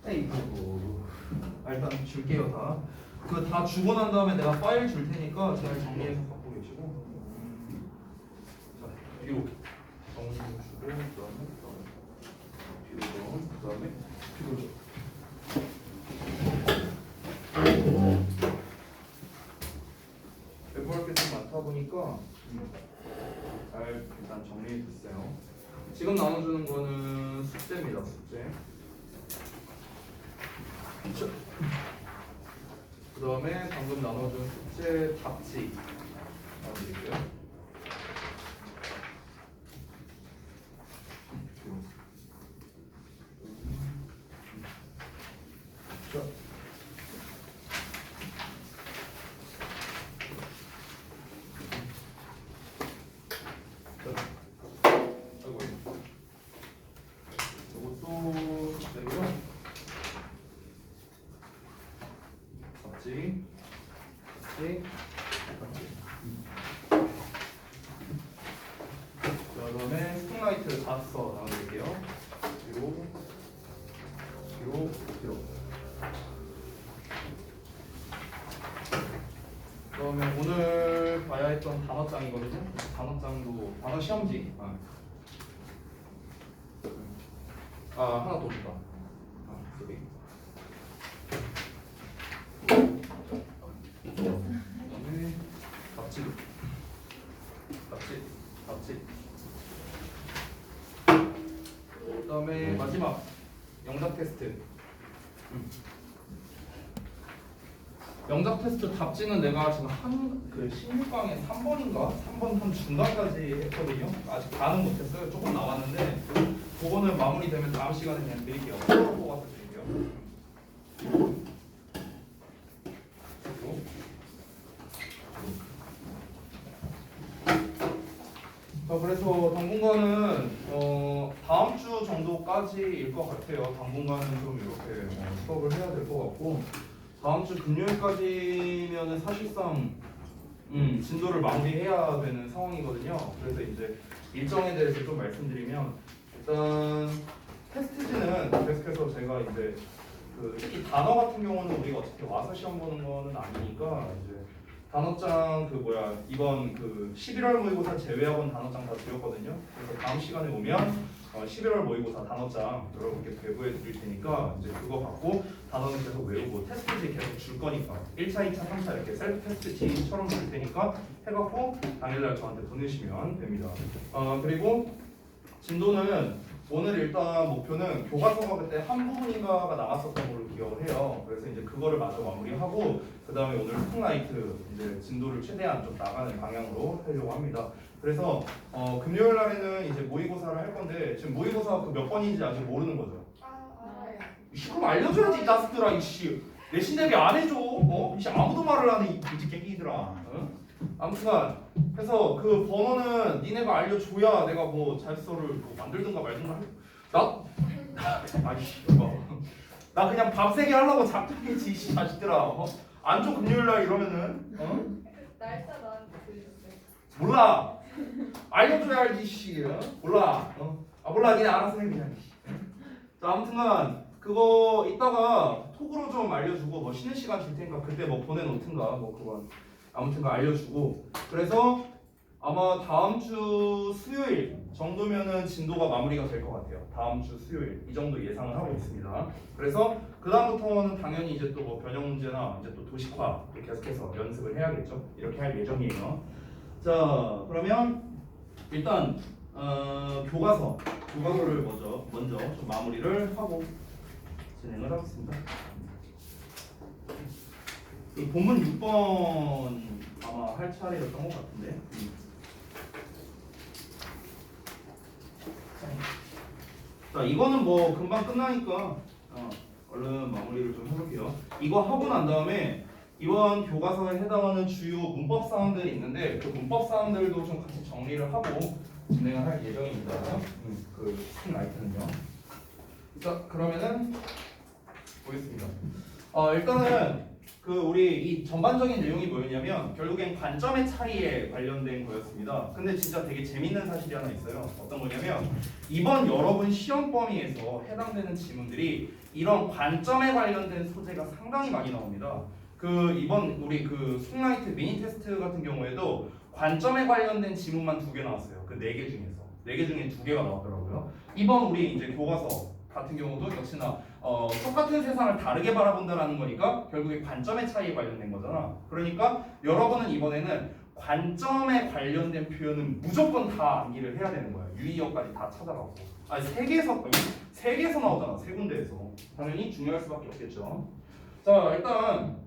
에이구. 일단 줄게요 다. 그 다 주고 난 다음에 내가 파일 줄 테니까 잘 정리해서 갖고 계시고. 자, 뒤로 정리 좀 주고 그다음에 뒤로 줘. 배부할 게 좀 많다 보니까 잘 일단 정리해 뒀어요. 지금 나눠주는 거는 숙제입니다. 숙제. 그 다음에 방금 나눠준 숙제 답지 나눠드릴게요. 이것도 숙제고요. 답지. 그다음에 스틱라이트 5서 나눠드릴게요. 뒤로. 그다음에 오늘 봐야 했던 단어장이거든요. 단어장도 단어 시험지. 하나 더 줄까? 소리. 그다음에 답지. 그다음에 마지막 영작 테스트. 영작 테스트 답지는 내가 지금 그 16강에 3번인가? 3번 한 중간까지 했거든요. 아직 다는 못했어요. 조금 남았는데 그거는 마무리되면 다음 시간에 그냥 드릴게요. 서로 뽑아서 드릴게요. 그래서 당분간은 다음 주 정도까지일 것 같아요. 당분간은 좀 이렇게 수업을 해야 될 것 같고 다음 주 금요일까지면은 사실상 진도를 마무리해야 되는 상황이거든요. 그래서 이제 일정에 대해서 좀 말씀드리면 일단 테스트지는 계속해서 제가 이제 그 특히 단어 같은 경우는 우리가 어차피 와서 시험 보는 거는 아니니까 이제 단어장 이번 그 11월 모의고사 제외학원 단어장 다 드렸거든요. 그래서 다음 시간에 오면 11월 모의고사 단어장 여러분께 배부해 드릴 테니까 이제 그거 갖고 단어는 계속 외우고 테스트지 계속 줄 거니까 1차, 2차, 3차 이렇게 셀프 테스트지처럼 줄 테니까 해갖고 당일날 저한테 보내시면 됩니다. 그리고 진도는 오늘 일단 목표는 교과서가 그때 한 부분인가가 남았었던 걸로 기억을 해요. 그래서 이제 그거를 마저 마무리하고 그 다음에 오늘 스틱라이트 이제 진도를 최대한 좀 나가는 방향으로 하려고 합니다. 그래서 금요일 날에는 이제 모의고사를 할 건데 지금 모의고사 그 몇 번인지 아직 모르는 거죠? 알아요. 그럼 알려줘야지 이 자식들아 이씨. 내신 대비 안 해줘. 이씨 아무도 말을 안 해 이 개끼들아. 아무튼 그래서 그 번호는 니네가 알려줘야 내가 뭐 자습서를 뭐 만들든가 말든가 아이씨 나 그냥 밥 세 개 하려고 작정했지 이 자식들아. 안 줘 금요일날 이러면은 날짜 나한테 들렸어요. 몰라. 알려줘야 알지 씨. 몰라. 몰라 니네 알아서 해 그냥. 자 아무튼간 그거 이따가 톡으로 좀 알려주고 뭐 쉬는 시간 줄 테니까 그때 뭐 보내놓든가 뭐 그건 아무튼간 알려주고 그래서 아마 다음 주 수요일 정도면은 진도가 마무리가 될 것 같아요. 다음 주 수요일 이 정도 예상을 하고 있습니다. 그래서 그 다음부터는 당연히 이제 또 뭐 변형 문제나 이제 또 도식화 또 계속해서 연습을 해야겠죠. 이렇게 할 예정이에요. 자 그러면 일단 교과서를 먼저 좀 마무리를 하고 진행을 하겠습니다. 그 본문 6번 아마 할 차례였던 것 같은데. 자 이거는 뭐 금방 끝나니까 얼른 마무리를 좀 해볼게요. 이거 하고 난 다음에 이번 교과서에 해당하는 주요 문법 사항들이 있는데 그 문법 사항들도 좀 같이 정리를 하고 진행을 할 예정입니다. 그 스틱라이트는요. 자 그러면은 보겠습니다. 일단은 그 우리 이 전반적인 내용이 뭐였냐면 결국엔 관점의 차이에 관련된 거였습니다. 근데 진짜 되게 재밌는 사실이 하나 있어요. 어떤 거냐면 이번 여러분 시험 범위에서 해당되는 지문들이 이런 관점에 관련된 소재가 상당히 많이 나옵니다. 그 이번 우리 그 송라이트 미니 테스트 같은 경우에도 관점에 관련된 지문만 2개 나왔어요. 그 4개 중에서 4개 중에 2개가 나왔더라고요. 이번 우리 이제 교과서 같은 경우도 역시나 똑같은 세상을 다르게 바라본다라는 거니까 결국에 관점의 차이에 관련된 거잖아. 그러니까 여러분은 이번에는 관점에 관련된 표현은 무조건 다 암기를 해야 되는 거야. 유의어까지 다 찾아가고. 아니 3개에서 나오잖아. 3군데에서. 당연히 중요할 수밖에 없겠죠. 자, 일단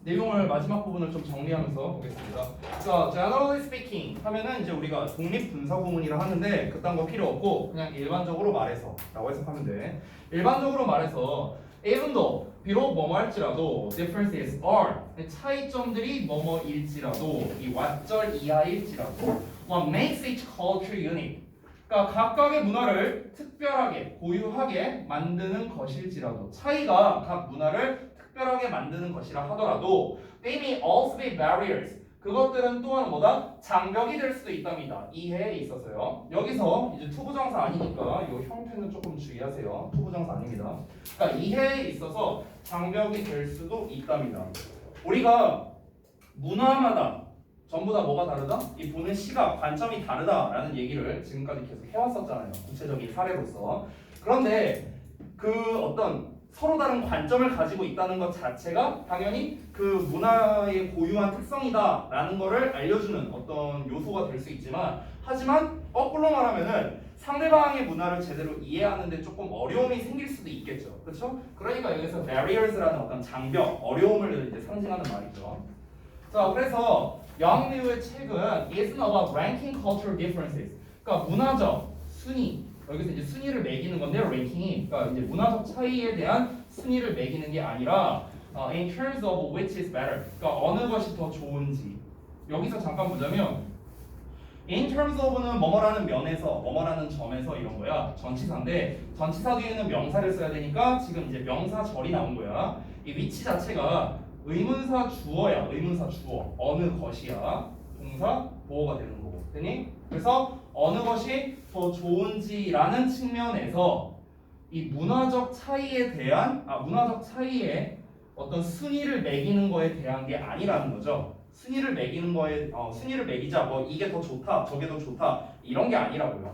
내용을 마지막 부분을 좀 정리하면서 보겠습니다. 자, generally speaking 하면은 이제 우리가 독립분사구문이라 하는데 그딴 거 필요 없고 그냥 일반적으로 말해서 라고 해석하면 돼. 일반적으로 말해서 even though 비록 뭐뭐할지라도 differences are 차이점들이 뭐뭐일지라도 이 왓절 이하일지라도 what makes each culture unique 그러니까 각각의 문화를 특별하게 고유하게 만드는 것일지라도 차이가 각 문화를 특별하게 만드는 것이라 하더라도 they may also be barriers 그것들은 또한 뭐다? 장벽이 될 수도 있답니다. 이해에 있어서요. 여기서 이제 투부정사 아니니까 이 형태는 조금 주의하세요. 투부정사 아닙니다. 그러니까 이해에 있어서 장벽이 될 수도 있답니다. 우리가 문화마다 전부 다 뭐가 다르다? 이 보는 시각, 관점이 다르다라는 얘기를 지금까지 계속 해왔었잖아요. 구체적인 사례로서. 그런데 그 어떤 서로 다른 관점을 가지고 있다는 것 자체가 당연히 그 문화의 고유한 특성이다라는 거를 알려주는 어떤 요소가 될 수 있지만 하지만 거꾸로 말하면은 상대방의 문화를 제대로 이해하는데 조금 어려움이 생길 수도 있겠죠. 그렇죠? 그러니까 여기서 barriers라는 어떤 장벽, 어려움을 이제 상징하는 말이죠. 자, 그래서 영리우의 책은 isn't about ranking cultural differences. 그러니까 문화적 순위 여기서 이제 순위를 매기는 건데 랭킹이 그러니까 이제 문화적 차이에 대한 순위를 매기는 게 아니라 in terms of which is better. 그러니까 어느 것이 더 좋은지. 여기서 잠깐 보자면 in terms of는 뭐뭐라는 면에서 뭐뭐라는 점에서 이런 거야. 전치사인데 전치사 뒤에는 명사를 써야 되니까 지금 이제 명사절이 나온 거야. 이 위치 자체가 의문사 주어야. 의문사 주어. 어느 것이야. 동사 보어가 되는 거고. 됐니? 그래서 어느 것이 더 좋은지라는 측면에서 이 문화적 차이에 어떤 순위를 매기는 거에 대한 게 아니라는 거죠. 순위를 매기는 거에 순위를 매기자 뭐 이게 더 좋다 저게 더 좋다 이런 게 아니라고요.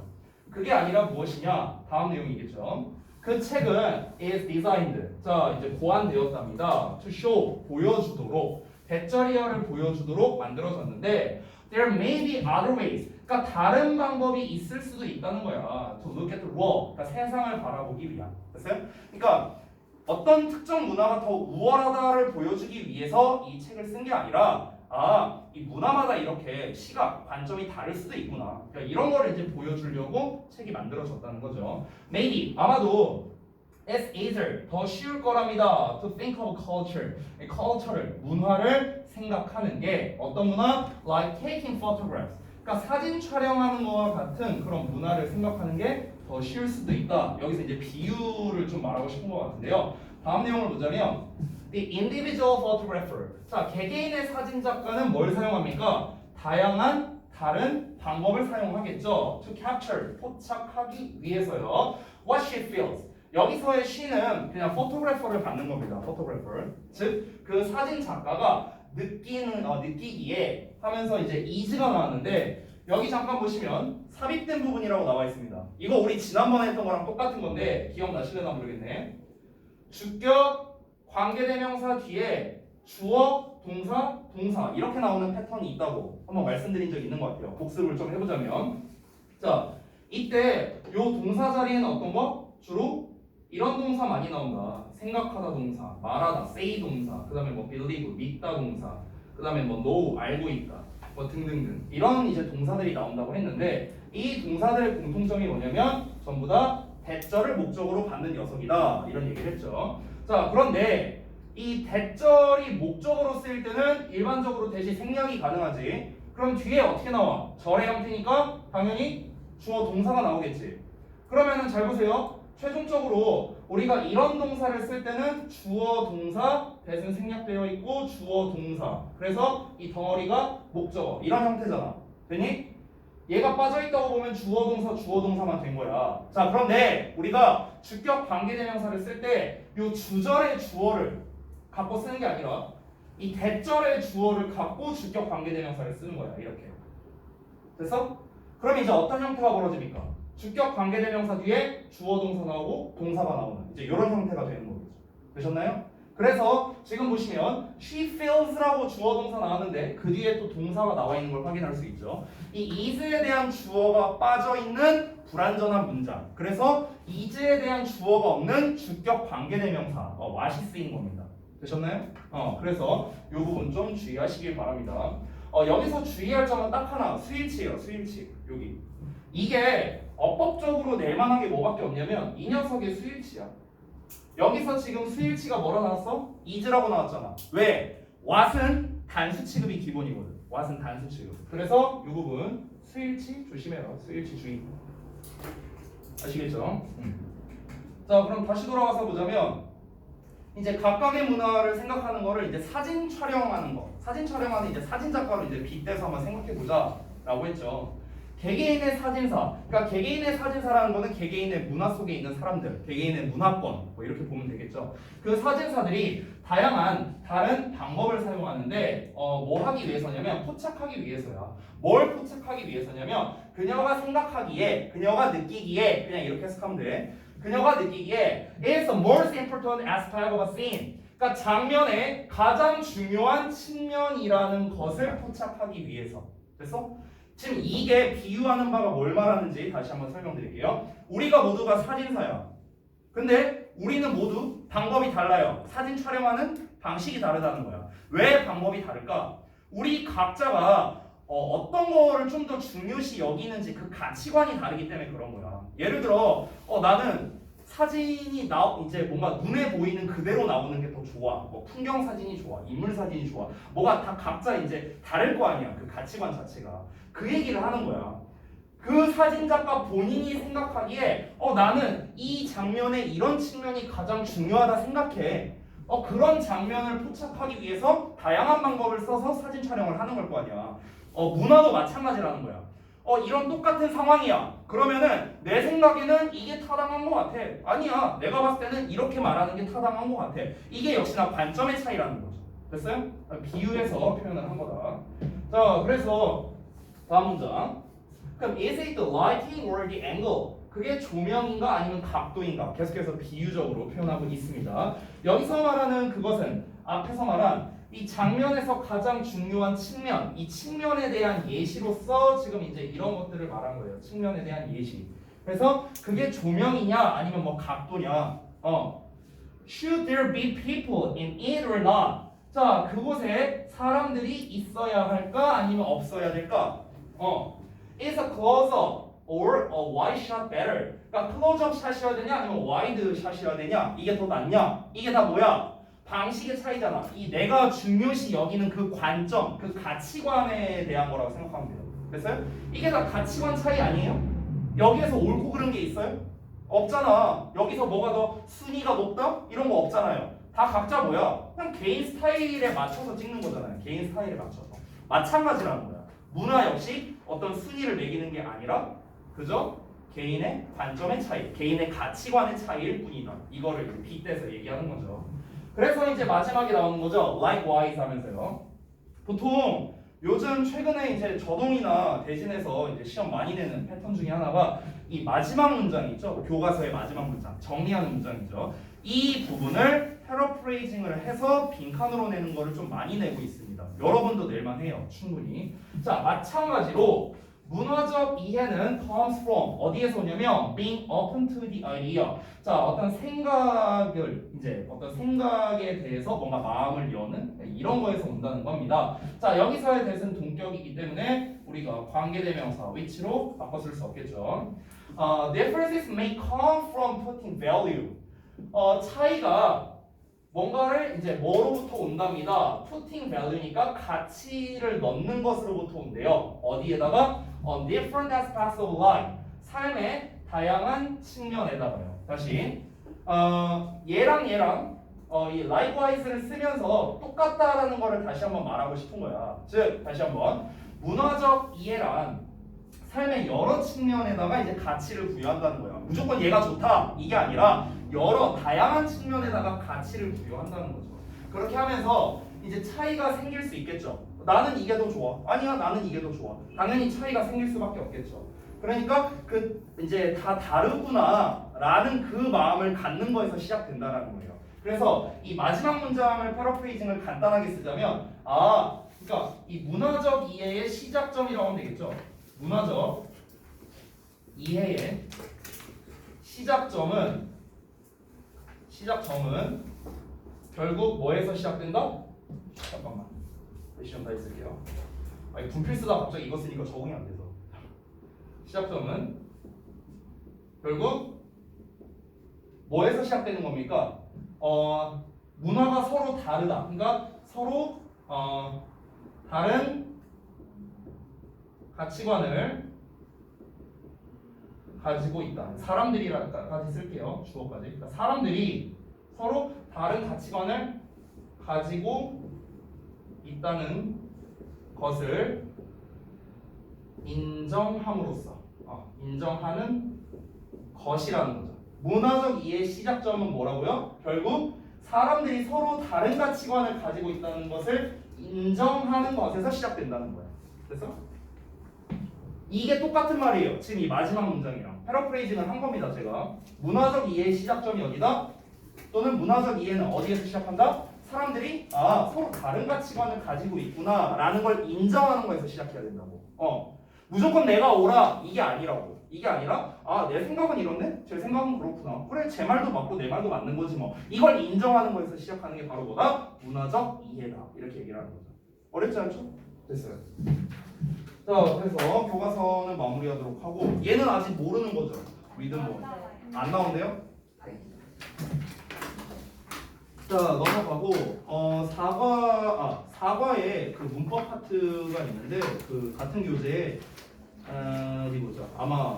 그게 아니라 무엇이냐? 다음 내용이겠죠. 그 책은 is designed 자 이제 고안되었답니다. to show 보여주도록 대절이어를 보여주도록 만들어졌는데 there may be other ways 그러니까 다른 방법이 있을 수도 있다는 거야. to look at the world 그러니까 세상을 바라보기 위한 됐어요? 그러니까 어떤 특정 문화가 더 우월하다를 보여주기 위해서 이 책을 쓴 게 아니라 이 문화마다 이렇게 시각, 관점이 다를 수도 있구나. 그러니까 이런 거를 이제 보여주려고 책이 만들어졌다는 거죠. Maybe 아마도 it's easier 더 쉬울 거랍니다. To think of culture, culture를 문화를 생각하는 게 어떤 문화? Like taking photographs. 그러니까 사진 촬영하는 거와 같은 그런 문화를 생각하는 게 더 쉬울 수도 있다. 여기서 이제 비유를 좀 말하고 싶은 것 같은데요. 다음 내용을 보자면 The individual photographer. 자, 개개인의 사진 작가는 뭘 사용합니까? 다양한 다른 방법을 사용하겠죠. To capture, 포착하기 위해서요. What she feels. 여기서의 she는 그냥 photographer를 받는 겁니다. photographer. 즉, 그 사진 작가가 느끼기에 하면서 이제 is가 나왔는데 여기 잠깐 보시면 삽입된 부분이라고 나와 있습니다. 이거 우리 지난번에 했던 거랑 똑같은 건데 기억나실려나 모르겠네. 주격 관계대명사 뒤에 주어, 동사, 동사 이렇게 나오는 패턴이 있다고 한번 말씀드린 적이 있는 것 같아요. 복습을 좀 해보자면 자 이때 요 동사 자리에는 어떤 거? 주로 이런 동사 많이 나온다. 생각하다 동사, 말하다, say 동사, 그 다음에 뭐 believe, 믿다 동사, 그 다음에 뭐 know, 알고 있다, 뭐 등등등 이런 이제 동사들이 나온다고 했는데 이 동사들의 공통점이 뭐냐면 전부 다 대절을 목적으로 받는 녀석이다 이런 얘기를 했죠. 자 그런데 이 대절이 목적으로 쓰일 때는 일반적으로 대시 생략이 가능하지. 그럼 뒤에 어떻게 나와? 절의 형태니까 당연히 주어 동사가 나오겠지. 그러면은 잘 보세요. 최종적으로 우리가 이런 동사를 쓸 때는 주어 동사 대신 생략되어 있고 주어 동사. 그래서 이 덩어리가 목적어 이런 형태잖아. 되니? 얘가 빠져있다고 보면 주어 동사만 된 거야. 자, 그런데 우리가 주격 관계대명사를 쓸 때 이 주절의 주어를 갖고 쓰는 게 아니라 이 대절의 주어를 갖고 주격 관계대명사를 쓰는 거야. 이렇게. 됐어? 그럼 이제 어떤 형태가 벌어집니까? 주격 관계대명사 뒤에 주어 동사 나오고 동사가 나오는 이제 이런 형태가 되는 거겠죠. 되셨나요? 그래서 지금 보시면 she feels라고 주어 동사 나왔는데 그 뒤에 또 동사가 나와 있는 걸 확인할 수 있죠. 이 is에 대한 주어가 빠져 있는 불완전한 문장. 그래서 is에 대한 주어가 없는 주격 관계대명사 what이 쓰인 겁니다. 되셨나요? 그래서 이 부분 좀 주의하시길 바랍니다. 여기서 주의할 점은 딱 하나, 스위치예요. 스위치. 여기. 이게 어법적으로 낼 만한 게 뭐밖에 없냐면 이 녀석의 스위치야. 여기서 지금 스위치가 뭐라 나왔어? is라고 나왔잖아. 왜? what은 단수 취급이 기본이거든. what은 단수 취급. 그래서 이 부분 스위치 조심해라. 스위치 주의. 아시겠죠? 자, 그럼 다시 돌아와서 보자면 이제 각각의 문화를 생각하는 거를 이제 사진 촬영하는 거. 사진 촬영하는 이제 사진 작가로 이제 빗대서 한번 생각해 보자라고 했죠. 개개인의 사진사, 그러니까 개개인의 사진사라는 거는 개개인의 문화 속에 있는 사람들, 개개인의 문화권, 뭐 이렇게 보면 되겠죠. 그 사진사들이 다양한 다른 방법을 사용하는데 뭐 하기 위해서냐면 포착하기 위해서야. 뭘 포착하기 위해서냐면 그녀가 생각하기에, 그녀가 느끼기에 그냥 이렇게 해석하면 돼. 그녀가 느끼기에 it's the most important aspect of a scene. 그러니까 장면의 가장 중요한 측면이라는 것을 포착하기 위해서. 됐어? 지금 이게 비유하는 바가 뭘 말하는지 다시 한번 설명드릴게요. 우리가 모두가 사진사야. 근데 우리는 모두 방법이 달라요. 사진 촬영하는 방식이 다르다는 거야. 왜 방법이 다를까? 우리 각자가 어떤 거를 좀 더 중요시 여기는지 그 가치관이 다르기 때문에 그런 거야. 예를 들어 나는 사진이 이제 뭔가 눈에 보이는 그대로 나오는 게 더 좋아. 뭐 풍경 사진이 좋아, 인물 사진이 좋아. 뭐가 다 각자 이제 다를 거 아니야. 그 가치관 자체가. 그 얘기를 하는 거야. 그 사진작가 본인이 생각하기에 나는 이 장면의 이런 측면이 가장 중요하다 생각해. 그런 장면을 포착하기 위해서 다양한 방법을 써서 사진 촬영을 하는 걸 거 아니야. 문화도 마찬가지라는 거야. 이런 똑같은 상황이야. 그러면은 내 생각에는 이게 타당한 것 같아. 아니야. 내가 봤을 때는 이렇게 말하는 게 타당한 것 같아. 이게 역시나 관점의 차이라는 거죠. 됐어요? 비유해서 표현을 한 거다. 자, 그래서 다음 문장. 그럼 is it the lighting or the angle? 그게 조명인가 아니면 각도인가? 계속해서 비유적으로 표현하고 있습니다. 여기서 말하는 그것은 앞에서 말한 이 장면에서 가장 중요한 측면, 이 측면에 대한 예시로서 지금 이제 이런 것들을 말한 거예요. 측면에 대한 예시. 그래서 그게 조명이냐 아니면 뭐 각도냐. Should there be people in it or not? 자, 그곳에 사람들이 있어야 할까 아니면 없어야 될까? Is a close-up or a wide shot better? 그러니까 클로즈업 샷이어야 되냐 아니면 와이드 샷이어야 되냐? 이게 더 낫냐? 이게 다 뭐야? 방식의 차이잖아. 이 내가 중요시 여기는 그 관점, 그 가치관에 대한 거라고 생각하면 돼요. 됐어요? 이게 다 가치관 차이 아니에요? 여기에서 옳고 그른 게 있어요? 없잖아. 여기서 뭐가 더 순위가 높다? 이런 거 없잖아요. 다 각자 뭐야? 그냥 개인 스타일에 맞춰서 찍는 거잖아요. 개인 스타일에 맞춰서. 마찬가지라는 거야. 문화 역시 어떤 순위를 매기는 게 아니라 그죠? 개인의 관점의 차이, 개인의 가치관의 차이일 뿐이다. 이거를 빗대서 얘기하는 거죠. 그래서 이제 마지막에 나오는 거죠. likewise 하면서요. 보통 요즘 최근에 이제 저동이나 대신해서 이제 시험 많이 내는 패턴 중에 하나가 이 마지막 문장 있죠. 교과서의 마지막 문장, 정리하는 문장이죠. 이 부분을 패러프레이징을 해서 빈칸으로 내는 거를 좀 많이 내고 있습니다. 여러분도 낼만 해요. 충분히. 자, 마찬가지로 문화적 이해는 comes from 어디에서 오냐면 being open to the idea. 자, 어떤 생각을 이제 어떤 생각에 대해서 뭔가 마음을 여는 이런 거에서 온다는 겁니다. 자, 여기서의 대신 동격이기 때문에 우리가 관계대명사 which로 바꿔 쓸 수 없겠죠. Differences may come from putting value. 차이가 뭔가를 이제 뭐로부터 온답니다. putting value니까 가치를 넣는 것으로부터 온대요. 어디에다가 on different aspects of life. 삶의 다양한 측면에다가요. 다시 얘랑 이 likewise를 쓰면서 똑같다라는 거를 다시 한번 말하고 싶은 거야. 즉 다시 한번 문화적 이해란 삶의 여러 측면에다가 이제 가치를 부여한다는 거야. 무조건 얘가 좋다 이게 아니라 여러 다양한 측면에다가 가치를 부여한다는 거죠. 그렇게 하면서 이제 차이가 생길 수 있겠죠. 나는 이게 더 좋아. 아니야, 나는 이게 더 좋아. 당연히 차이가 생길 수밖에 없겠죠. 그러니까 그 이제 다 다르구나라는 그 마음을 갖는 거에서 시작된다라는 거예요. 그래서 이 마지막 문장을 패러프레이징을 간단하게 쓰자면 그러니까 이 문화적 이해의 시작점이라고 하면 되겠죠. 문화적 이해의 시작점은 결국 뭐에서 시작된다? 잠깐만. 시험 다 있을게요. 아니 분필 쓰다 갑자기 이거 쓰니까 적응이 안 돼서. 시작점은 결국 뭐에서 시작되는 겁니까? 문화가 서로 다르다. 그러니까 서로 다른 가치관을 가지고 있다. 사람들이라까지 쓸게요. 주어까지. 그러니까 사람들이 서로 다른 가치관을 가지고 있다는 것을 인정함으로써 인정하는 것이라는 거죠. 문화적 이해의 시작점은 뭐라고요? 결국 사람들이 서로 다른 가치관을 가지고 있다는 것을 인정하는 것에서 시작된다는 거예요. 그래서 이게 똑같은 말이에요. 지금 이 마지막 문장이랑 패러프레이징을 한 겁니다. 제가 문화적 이해의 시작점이 어디다? 또는 문화적 이해는 어디에서 시작한다? 사람들이 서로 다른 가치관을 가지고 있구나 라는 걸 인정하는 거에서 시작해야 된다고. 무조건 내가 옳아 이게 아니라고. 이게 아니라 내 생각은 이렇네? 제 생각은 그렇구나. 그래 제 말도 맞고 내 말도 맞는 거지 뭐. 이걸 인정하는 거에서 시작하는 게 바로 뭐다? 문화적 이해다. 이렇게 얘기를 하는 거죠. 어렵지 않죠? 됐어요. 자 그래서 교과서는 마무리하도록 하고 얘는 아직 모르는 거죠. 리듬 뭐. 안 나온대요? 자 넘어가고 사과에 그 문법 파트가 있는데 그 같은 교재에 어디 보자. 아마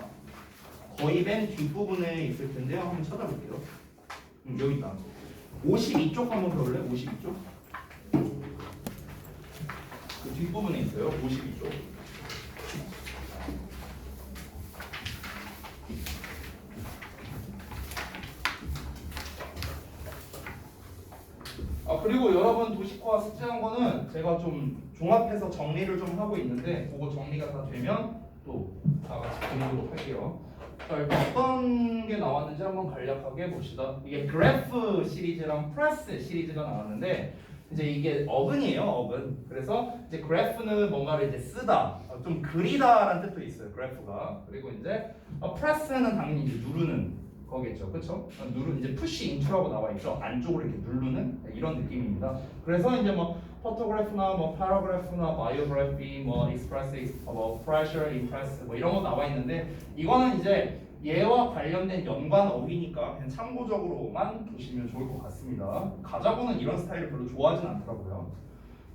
거의 맨 뒷부분에 있을 텐데요. 한번 찾아볼게요. 여기 있다. 52쪽 한번 볼래? 52쪽. 그 뒷부분에 있어요. 52쪽. 그리고 여러분 도식화 숙제한 거는 제가 좀 종합해서 정리를 좀 하고 있는데 그거 정리가 다 되면 또 다 같이 보도록 할게요. 자 일단 어떤 게 나왔는지 한번 간략하게 봅시다. 이게 그래프 시리즈랑 프레스 시리즈가 나왔는데 이제 이게 어근이에요. 어근. 그래서 이제 그래프는 뭔가를 이제 쓰다, 좀 그리다라는 뜻도 있어요. 그래프가. 그리고 이제 프레스는 당연히 이제 누르는 거겠죠, 그렇죠? 이제 푸시 인투라고 나와 있죠. 안쪽으로 이렇게 누르는 이런 느낌입니다. 그래서 이제 뭐 포토그래프나 뭐 파라그래프나 바이오그래피, 뭐 익스프레스, 뭐 프레셔, 임프레스 뭐 이런 거 나와 있는데 이거는 이제 얘와 관련된 연관 어휘니까 그냥 참고적으로만 보시면 좋을 것 같습니다. 가자고는 이런 스타일을 별로 좋아하진 않더라고요.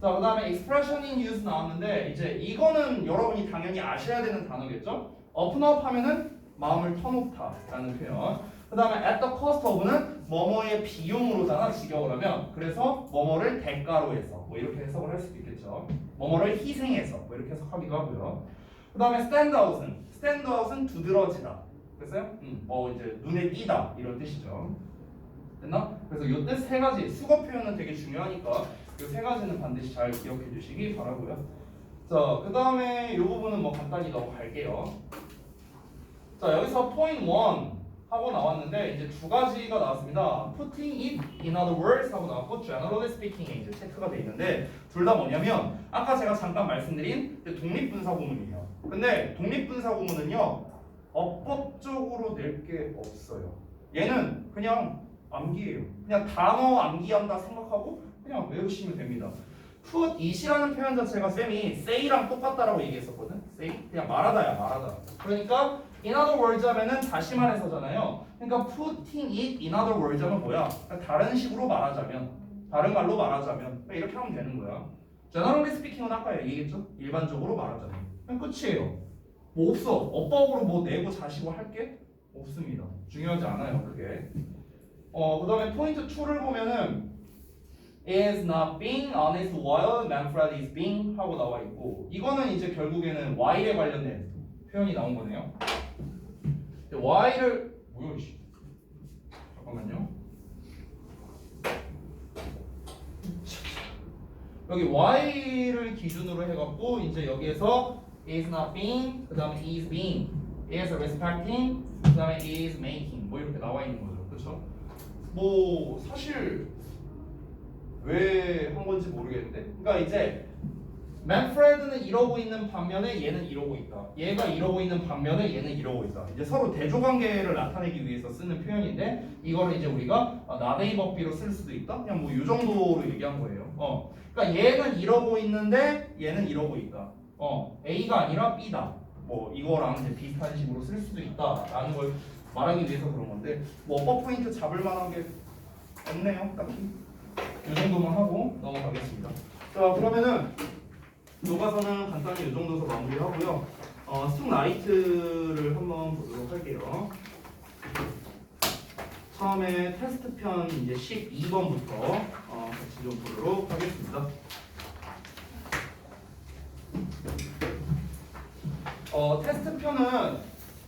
자, 그다음에 expression in use 나왔는데 이제 이거는 여러분이 당연히 아셔야 되는 단어겠죠? open up 하면은 마음을 터놓다라는 표현. 그 다음에 at the cost of는 뭐뭐의 비용으로잖아 직역을 하면. 그래서 뭐뭐를 대가로 해서 뭐 이렇게 해석을 할 수도 있겠죠. 뭐뭐를 희생해서 뭐 이렇게 해석하기도 하고요. 그 다음에 stand out은 두드러지다. 됐어요? 이제 눈에 띄다 이런 뜻이죠. 됐나? 그래서 이 뜻 세 가지 수거 표현은 되게 중요하니까 이 세 가지는 반드시 잘 기억해 주시기 바라고요. 자, 그 다음에 이 부분은 뭐 간단히 넘어갈게요. 자, 여기서 point 1 하고 나왔는데 이제 두 가지가 나왔습니다. Putting it in other words 하고 나왔고 generally speaking에 이제 체크가 돼 있는데 둘 다 뭐냐면 아까 제가 잠깐 말씀드린 독립분사구문이에요. 근데 독립분사구문은요 어법적으로 낼 게 없어요. 얘는 그냥 암기예요. 그냥 단어 암기한다 생각하고 그냥 외우시면 됩니다. put it이라는 표현 자체가 쌤이 say랑 똑같다라고 얘기했었거든. say 그냥 말하다야 말하다. 그러니까 in other words 하면은 다시 말해서잖아요. 그러니까 putting it in other words 하면 뭐야? 다른 식으로 말하자면, 다른 말로 말하자면 이렇게 하면 되는 거야. generally speaking은 아까 얘기했죠. 일반적으로 말하자면 그냥 끝이에요. 뭐 없어. 어법으로 뭐 내고 자시고 할 게 없습니다. 중요하지 않아요, 그게. 그 다음에 포인트 2를 보면은 is not being honest while Manfred is being 하고 나와 있고, 이거는 이제 결국에는 while에 관련된 표현이 나온 거네요. while을 뭐야 이씨. 잠깐만요. 여기 while을 기준으로 해갖고 이제 여기에서 is not being, 그 다음에 is being, is respecting, 그 다음에 is making 뭐 이렇게 나와 있는 거죠, 그렇죠? 뭐 사실 왜 한 건지 모르겠는데, 그러니까 이제 맨프레드는 이러고 있는 반면에 얘는 이러고 있다. 얘가 이러고 있는 반면에 얘는 이러고 있다. 이제 서로 대조관계를 나타내기 위해서 쓰는 표현인데, 이거를 이제 우리가 나데이 법비로 쓸 수도 있다. 그냥 뭐 이 정도로 얘기한 거예요. 그러니까 얘는 이러고 있는데 얘는 이러고 있다. A가 아니라 B다. 뭐 이거랑 이제 비슷한 식으로 쓸 수도 있다라는 걸 말하기 위해서 그런 건데, 뭐 어퍼 포인트 잡을 만한 게 없네요, 딱히. 이 정도만 하고 넘어가겠습니다. 자, 그러면은 교과서는 간단히 이 정도에서 마무리하고요. 스톡라이트를 한번 보도록 할게요. 처음에 테스트 편 이제 12번부터 같이 좀 보도록 하겠습니다. 테스트 편은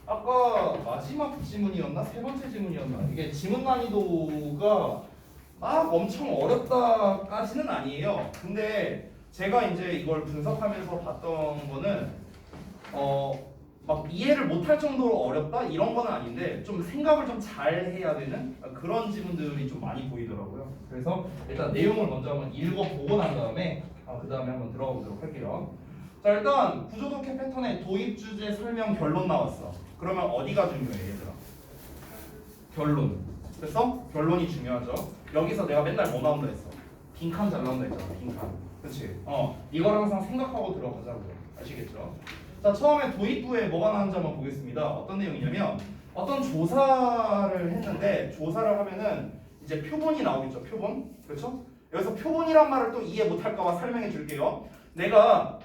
아까 마지막 지문이었나? 세 번째 지문이었나? 이게 지문 난이도가 막 엄청 어렵다까지는 아니에요. 근데 제가 이제 이걸 분석하면서 봤던 거는 막 이해를 못할 정도로 어렵다 이런 건 아닌데, 좀 생각을 좀 잘 해야 되는 그런 지문들이 좀 많이 보이더라고요. 그래서 일단 내용을 먼저 한번 읽어보고 난 다음에 그 다음에 한번 들어가 보도록 할게요. 자, 일단 구조독해 패턴에 도입 주제 설명 결론 나왔어. 그러면 어디가 중요해 얘들아? 결론. 그래서 결론이 중요하죠. 여기서 내가 맨날 뭐 나온다 했어? 빈칸 잘 나온다 했잖아. 빈칸. 그렇지? 이걸 항상 생각하고 들어가자고요. 아시겠죠? 자, 처음에 도입부에 뭐가 나오는지 한번 보겠습니다. 어떤 내용이냐면, 어떤 조사를 했는데, 조사를 하면은 이제 표본이 나오겠죠. 표본. 그렇죠? 여기서 표본이란 말을 또 이해 못할까봐 설명해 줄게요. 내가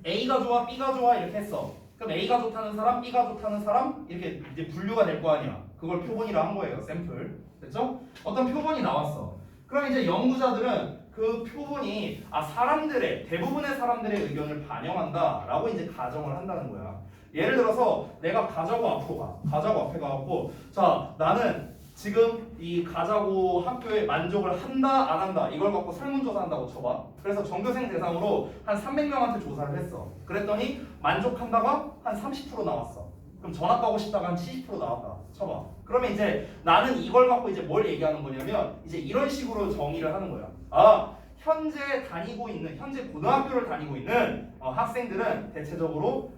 A가 좋아, B가 좋아 이렇게 했어. 그럼 A가 좋다는 사람, B가 좋다는 사람 이렇게 이제 분류가 될 거 아니야. 그걸 표본이라 한 거예요. 샘플. 됐죠? 어떤 표본이 나왔어. 그럼 이제 연구자들은 그 표본이 사람들의 대부분의 사람들의 의견을 반영한다라고 이제 가정을 한다는 거야. 예를 들어서 내가 가자고 앞으로 가. 가자고 앞에 가갖고, 자, 나는 지금 이 가자고 학교에 만족을 한다 안 한다 이걸 갖고 설문조사한다고 쳐봐. 그래서 전교생 대상으로 한 300명한테 조사를 했어. 그랬더니 만족한다가 한 30% 나왔어. 그럼 전학 가고 싶다가 한 70% 나왔다 쳐봐. 그러면 이제 나는 이걸 갖고 이제 뭘 얘기하는 거냐면, 이제 이런 식으로 정의를 하는 거야. 현재 다니고 있는, 현재 고등학교를 다니고 있는 학생들은 대체적으로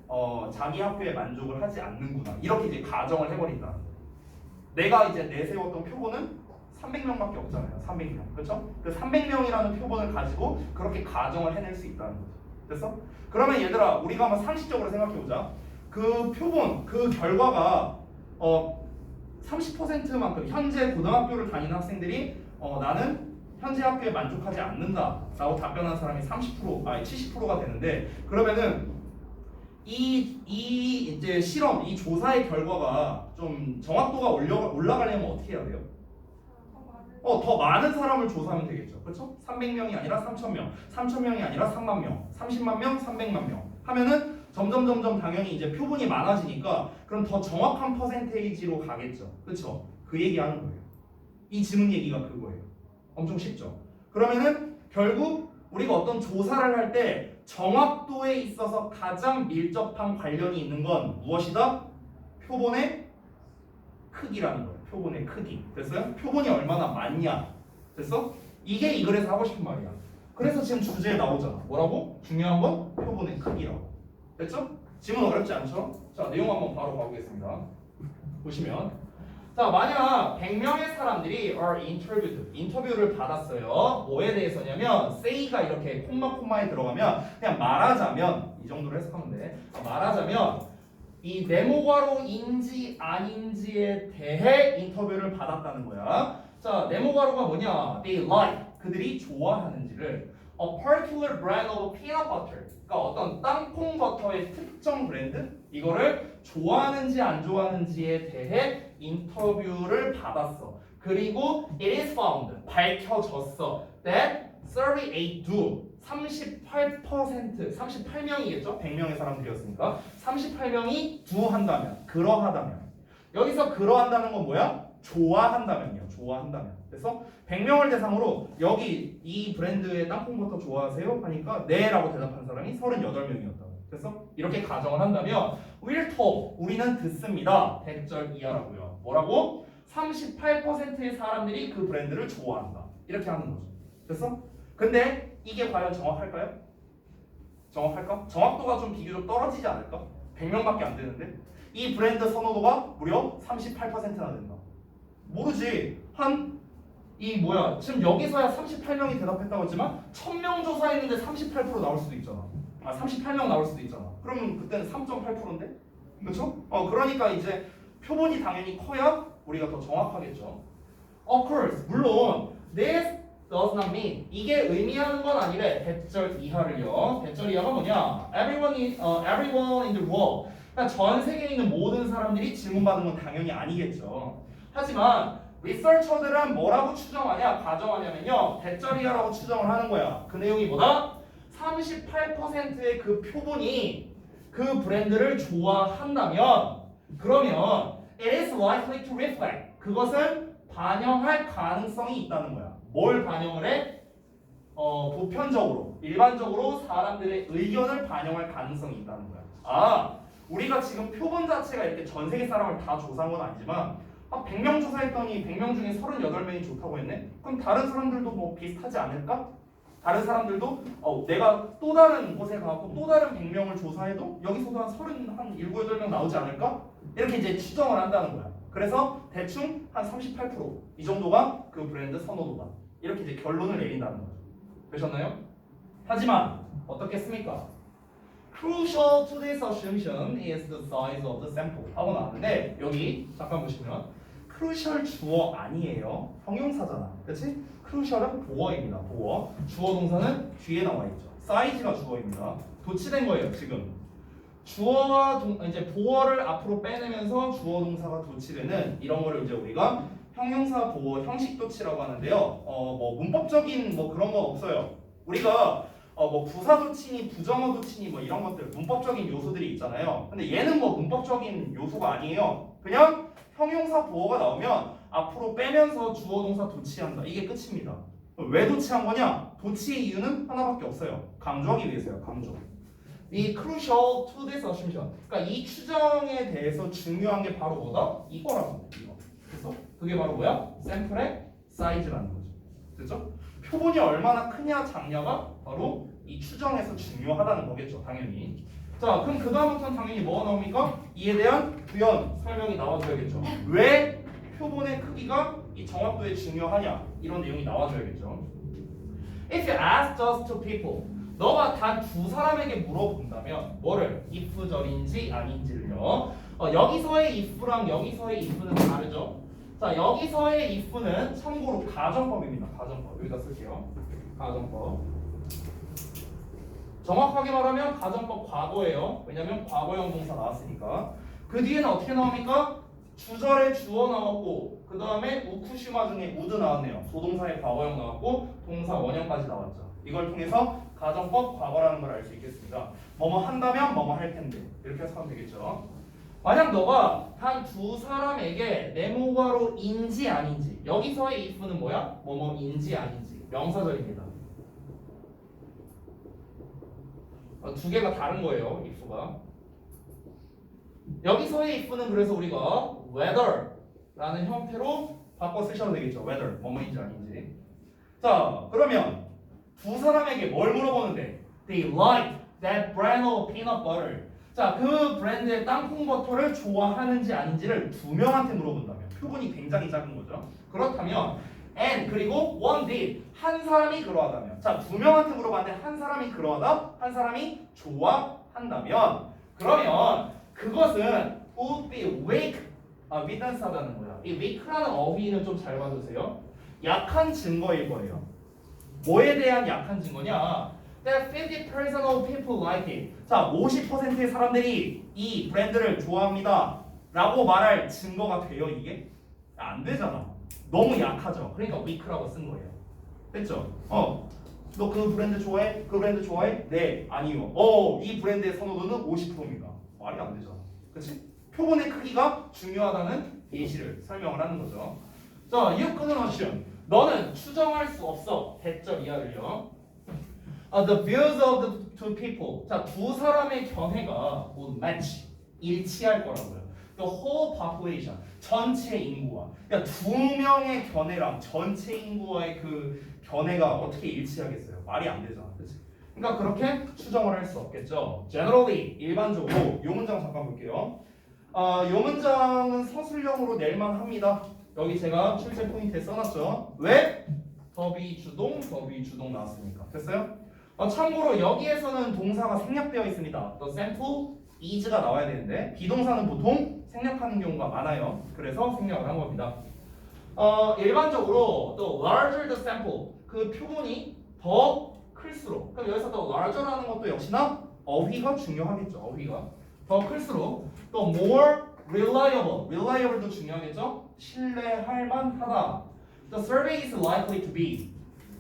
자기 학교에 만족을 하지 않는구나, 이렇게 이제 가정을 해버린다. 내가 이제 내세웠던 표본은 300명밖에 없잖아요. 300명. 그렇죠? 그 300명이라는 표본을 가지고 그렇게 가정을 해낼 수 있다는 거죠. 됐어? 그러면 얘들아, 우리가 한번 상식적으로 생각해 보자. 그 표본, 그 결과가 30%만큼 현재 고등학교를 다니는 학생들이 나는 현재 학교에 만족하지 않는다라고 답변한 사람이 70%가 되는데, 그러면은 이 이제 실험, 이 조사의 결과가 좀 정확도가 올라가려면 어떻게 해야 돼요? 더 많은 사람을 조사하면 되겠죠. 그렇죠? 300명이 아니라 3,000명, 3,000명이 아니라 3만 명, 30만 명, 300만 명 하면은 점점 당연히 이제 표본이 많아지니까 그럼 더 정확한 퍼센테이지로 가겠죠. 그렇죠? 그 얘기하는 거예요. 이 지문 얘기가 그거예요. 엄청 쉽죠? 그러면은 결국 우리가 어떤 조사를 할 때 정확도에 있어서 가장 밀접한 관련이 있는 건 무엇이다? 표본의 크기라는 거예요. 표본의 크기. 됐어요? 표본이 얼마나 많냐. 됐어? 이게 이 글에서 하고 싶은 말이야. 그래서 지금 주제에 나오잖아. 뭐라고? 중요한 건 표본의 크기라고. 됐죠? 지문 어렵지 않죠? 자, 내용 한번 바로 가보겠습니다. 보시면, 자, 만약 100명의 사람들이 are interviewed, 인터뷰를 받았어요. 뭐에 대해서냐면, say가 이렇게 콤마에 들어가면 그냥 말하자면, 이 정도로 해석하면 돼. 말하자면 이 네모괄호인지 아닌지에 대해 인터뷰를 받았다는 거야. 자, 네모괄호가 뭐냐? They like, 그들이 좋아하는지를 a particular brand of peanut butter, 그러니까 어떤 땅콩 버터의 특정 브랜드, 이거를 좋아하는지 안 좋아하는지에 대해 인터뷰를 받았어. 그리고 it is found 밝혀졌어 that 38 do 38명이겠죠? 100명의 사람들이었으니까 38명이 do 한다면 그러하다면 여기서 그러한다는 건 뭐야? 좋아한다면이요. 좋아한다면. 그래서 100명을 대상으로 여기 이 브랜드의 땅콩버터 좋아하세요? 하니까 네라고 대답한 사람이 38명이었다고. 그래서 이렇게 가정을 한다면 we're told 우리는 듣습니다. 대절 이하라고요. 뭐라고? 38%의 사람들이 그 브랜드를 좋아한다. 이렇게 하는 거죠. 됐어? 근데 이게 과연 정확할까요? 정확할까? 정확도가 좀 비교적 떨어지지 않을까? 100명밖에 안 되는데 이 브랜드 선호도가 무려 38%나 된다. 모르지. 지금 여기서야 38명이 대답했다고 했지만 1000명 조사했는데 38% 나올 수도 있잖아. 38명 나올 수도 있잖아. 그러면 그때는 3.8%인데? 그렇죠? 그러니까 이제 표본이 당연히 커야 우리가 더 정확하겠죠. Of course, 물론 this does not mean 이게 의미하는 건 아니래. 대절 이하를요. 대절 이하가 뭐냐? Everyone in the world. 그러니까 전 세계에 있는 모든 사람들이 질문받은 건 당연히 아니겠죠. 하지만 리서처들은 뭐라고 추정하냐? 가정하냐면요. 대절 이하라고 추정을 하는 거야. 그 내용이 뭐다? 38%의 그 표본이 그 브랜드를 좋아한다면 그러면 it is likely to reflect 그것은 반영할 가능성이 있다는 거야. 뭘 반영을 해? 보편적으로 일반적으로 사람들의 의견을 반영할 가능성이 있다는 거야. 우리가 지금 표본 자체가 이렇게 전 세계 사람을 다 조사한 건 아니지만 100명 조사했더니 100명 중에 38명이 좋다고 했네? 그럼 다른 사람들도 뭐 비슷하지 않을까? 다른 사람들도 내가 또 다른 곳에 가고 또 다른 100명을 조사해도 여기서도 한 7, 8명 나오지 않을까? 이렇게 이제 추정을 한다는 거야. 그래서 대충 한 38%이 정도가 그 브랜드 선호도다. 이렇게 이제 결론을 내린다는 거죠. 되셨나요? 하지만 어떻겠습니까? Crucial to this assumption is the size of the sample 하고 나왔는데 여기 잠깐 보시면 crucial 주어 아니에요. 형용사잖아. 그렇지? crucial은 보어입니다. 보어. 주어 동사는 뒤에 나와 있죠. size가 주어입니다. 도치된 거예요, 지금. 주어와 이제 보어를 앞으로 빼내면서 주어 동사가 도치되는 이런 거를 이제 우리가 형용사 보어 형식 도치라고 하는데요. 뭐 문법적인 뭐 그런 건 없어요. 우리가 뭐 부사 도치니 부정어 도치니 뭐 이런 것들 문법적인 요소들이 있잖아요. 근데 얘는 뭐 문법적인 요소가 아니에요. 그냥 형용사 보어가 나오면 앞으로 빼면서 주어 동사 도치한다. 이게 끝입니다. 왜 도치한 거냐? 도치의 이유는 하나밖에 없어요. 강조하기 위해서요. 강조. 이 crucial to this assumption. 그러니까 이 추정에 대해서 중요한 게 바로 뭐다? 이거라고. 이거. 그래서 그게 바로 뭐야? 샘플의 사이즈라는 거죠. 됐죠? 표본이 얼마나 크냐 작냐가 바로 이 추정에서 중요하다는 거겠죠. 당연히. 자, 그럼 그 다음부터는 당연히 뭐가 나옵니까? 이에 대한 부연 설명이 나와줘야겠죠. 왜 표본의 크기가 이 정확도에 중요하냐? 이런 내용이 나와줘야겠죠. If you ask just two people, 너가 단 두 사람에게 물어본다면 뭐를? if절인지 아닌지를요. 여기서의 if랑 여기서의 if는 다르죠. 자, 여기서의 if는 참고로 가정법입니다. 가정법. 여기다 쓸게요. 가정법. 정확하게 말하면 가정법 과거예요. 왜냐면 과거형 동사 나왔으니까. 그 뒤에는 어떻게 나옵니까? 주절에 주어 나왔고 그 다음에 우쿠시마 중에 우드 나왔네요. 조동사의 과거형 나왔고 동사 원형까지 나왔죠. 이걸 통해서 가정법 과거라는 걸 알 수 있겠습니다. 뭐뭐 한다면 뭐뭐 할 텐데 이렇게 해서 하면 되겠죠. 만약 너가 단 두 사람에게 네모괄호인지 아닌지 여기서의 if는 뭐야? 뭐뭐인지 아닌지 명사절입니다. 두 개가 다른 거예요. if가. 여기서의 if는 그래서 우리가 whether라는 형태로 바꿔 쓰셔도 되겠죠. whether 뭐뭐인지 아닌지. 자, 그러면 두 사람에게 뭘 물어보는데 they like that brand of peanut butter. 자, 그 브랜드의 땅콩 버터를 좋아하는지 아닌지를 두 명한테 물어본다면 표본이 굉장히 작은 거죠. 그렇다면 and 그리고 one did 한 사람이 그러하다면 자, 두 명한테 물어봤는데 한 사람이 그러하다 한 사람이 좋아한다면 그러면 그것은 would be weak evidence하다는 거야. 이 weak라는 어휘는 좀 잘 봐주세요. 약한 증거일 거예요. 뭐에 대한 약한 증거냐? that 50% of people like it. 자, 50%의 사람들이 이 브랜드를 좋아합니다. 라고 말할 증거가 돼요, 이게? 안 되잖아. 너무 약하죠. 그러니까 weak라고 쓴 거예요. 됐죠? 너 그 브랜드 좋아해? 그 브랜드 좋아해? 네, 아니요. 이 브랜드의 선호도는 50%입니다. 말이 안 되잖아. 그치? 표본의 크기가 중요하다는 예시를 설명을 하는 거죠. 자, you couldn't assume. 너는 추정할 수 없어. 대절 이하를요. The views of the two people. 자, 두 사람의 견해가 would match. 일치할 거라고요. The whole population. 전체 인구와. 그러니까 두 명의 견해랑 전체 인구와의 그 견해가 어떻게 일치하겠어요? 말이 안 되잖아. 그치? 그러니까 그렇게 추정을 할 수 없겠죠. Generally, 일반적으로 이 문장 잠깐 볼게요. 이 문장은 서술형으로 낼만 합니다. 여기 제가 출제 포인트에 써놨죠. 왜? 더비 주동 나왔으니까. 됐어요? 참고로 여기에서는 동사가 생략되어 있습니다. The sample is가 나와야 되는데 비동사는 보통 생략하는 경우가 많아요. 그래서 생략을 한 겁니다. 일반적으로 또 larger the sample 그 표본이 더 클수록 그럼 여기서 또 larger라는 것도 역시나 어휘가 중요하겠죠. 어휘가 더 클수록 또 more reliable도 중요하겠죠. 신뢰할 만하다. The survey is likely to be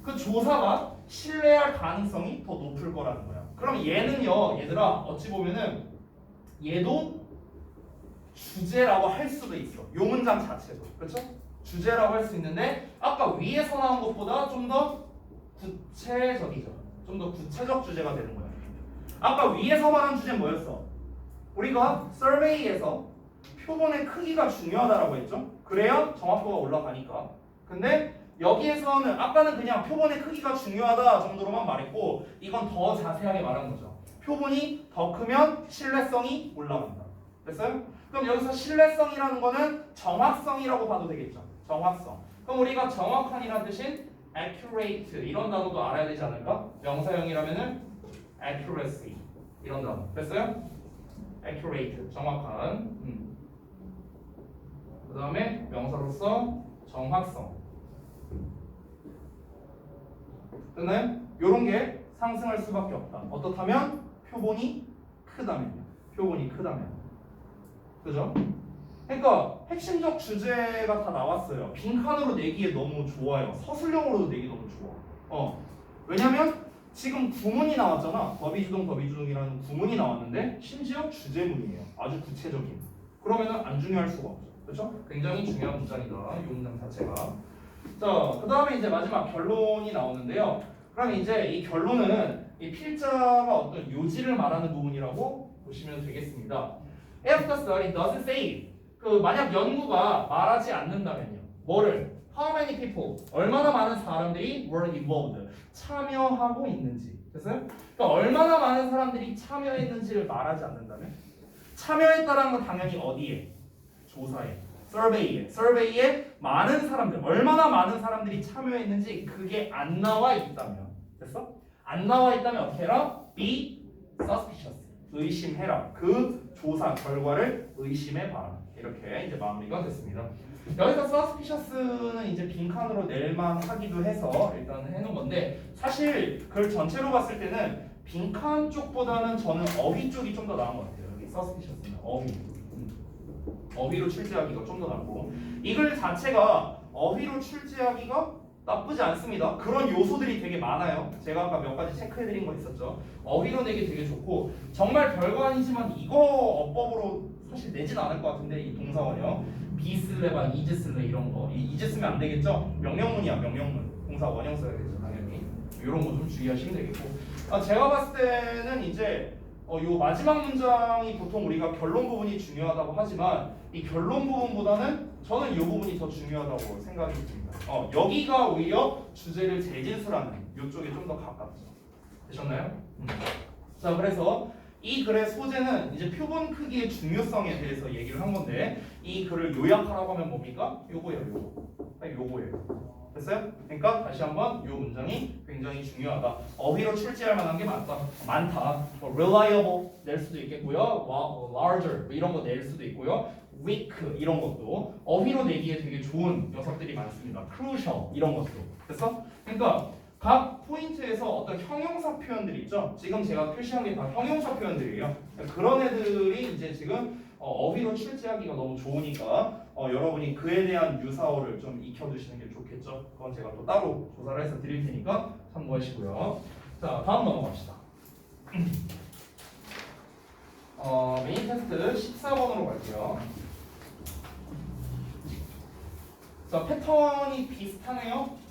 그 조사가 신뢰할 가능성이 더 높을 거라는 거야. 그럼 얘는요, 얘들아 어찌 보면은 얘도 주제라고 할 수도 있어. 요 문장 자체도 그렇죠? 주제라고 할 수 있는데 아까 위에서 나온 것보다 좀 더 구체적이죠. 좀 더 구체적 주제가 되는 거야. 아까 위에서 말한 주제는 뭐였어? 우리가 서베이에서 표본의 크기가 중요하다라고 했죠. 그래야 정확도가 올라가니까. 근데 여기에서는 아까는 그냥 표본의 크기가 중요하다 정도로만 말했고 이건 더 자세하게 말한 거죠. 표본이 더 크면 신뢰성이 올라간다. 됐어요? 그럼 여기서 신뢰성이라는 거는 정확성이라고 봐도 되겠죠. 정확성. 그럼 우리가 정확한이라는 뜻인 accurate 이런 단어도 알아야 되지 않을까? 명사형이라면은 accuracy 이런 단어. 됐어요? accurate 정확한. 그 다음에 명사로서 정확성. 됐나요? 요런 게 상승할 수밖에 없다. 어떻다면? 표본이 크다면요. 표본이 크다면. 그죠? 그러니까 핵심적 주제가 다 나왔어요. 빈칸으로 내기에 너무 좋아요. 서술형으로도 내기 너무 좋아. 왜냐면 지금 구문이 나왔잖아. 더비주동이라는 구문이 나왔는데 심지어 주제문이에요. 아주 구체적인. 그러면은 안 중요할 수가 없죠. 그렇죠? 굉장히 중요한 문장이다. 이 문장 자체가. 자, 그 다음에 이제 마지막 결론이 나오는데요. 그럼 이제 이 결론은 이 필자가 어떤 요지를 말하는 부분이라고 보시면 되겠습니다. If the study doesn't say, 만약 연구가 말하지 않는다면요. 뭐를? How many people? 얼마나 많은 사람들이 were involved? 참여하고 있는지. 됐어요? 그러니까 얼마나 많은 사람들이 참여했는지를 말하지 않는다면? 참여했다는 건 당연히 어디에? 조사에. 서베이에 많은 사람들, 얼마나 많은 사람들이 참여했는지 그게 안 나와 있다면. 됐어? 안 나와 있다면 어떻게 해라? Be suspicious. 의심해라. 그 조사 결과를 의심해봐라. 이렇게 이제 마무리가 됐습니다. 여기서 suspicious는 이제 빈칸으로 낼만 하기도 해서 일단 해놓은 건데 사실 그걸 전체로 봤을 때는 빈칸 쪽보다는 저는 어휘 쪽이 좀 더 나은 것 같아요. 여기 suspicious는 어휘로 출제하기가 좀 더 낫고 이 글 자체가 어휘로 출제하기가 나쁘지 않습니다. 그런 요소들이 되게 많아요. 제가 아까 몇 가지 체크해드린 거 있었죠. 어휘로 내기 되게 좋고 정말 별거 아니지만 이거 어법으로 사실 내진 않을 것 같은데 이 동사원형 be 쓸래봐 is 쓸래 이런 거 is 쓰면 안 되겠죠? 명령문이야 명령문. 동사 원형 써야겠죠 당연히. 이런 거 좀 주의하시면 되겠고 제가 봤을 때는 이제 요 마지막 문장이 보통 우리가 결론 부분이 중요하다고 하지만 이 결론 부분보다는 저는 이 부분이 더 중요하다고 생각이 듭니다. 여기가 오히려 주제를 재진술하는 이쪽에 좀 더 가깝죠. 되셨나요? 자, 그래서 이 글의 소재는 이제 표본 크기의 중요성에 대해서 얘기를 한 건데 이 글을 요약하라고 하면 뭡니까? 요거예요. 요거예요. 됐어요? 그러니까 다시 한번 이 문장이 굉장히 중요하다. 어휘로 출제할 만한 게 많다. reliable 낼 수도 있겠고요. larger 이런 거 낼 수도 있고요. weak 이런 것도 어휘로 내기에 되게 좋은 녀석들이 많습니다. crucial 이런 것도. 됐어? 그러니까 각 포인트에서 어떤 형용사 표현들이 있죠. 지금 제가 표시한 게 다 형용사 표현들이에요. 그런 애들이 이제 지금 어휘로 출제하기가 너무 좋으니까 여러분이 그에 대한 유사어를 좀 익혀두시는 게 좋겠죠. 그건 제가 또 따로 조사를 해서 드릴 테니까 참고하시고요. 자, 다음 넘어갑시다. 메인 테스트 14번으로 갈게요. 자, 패턴이 비슷하네요.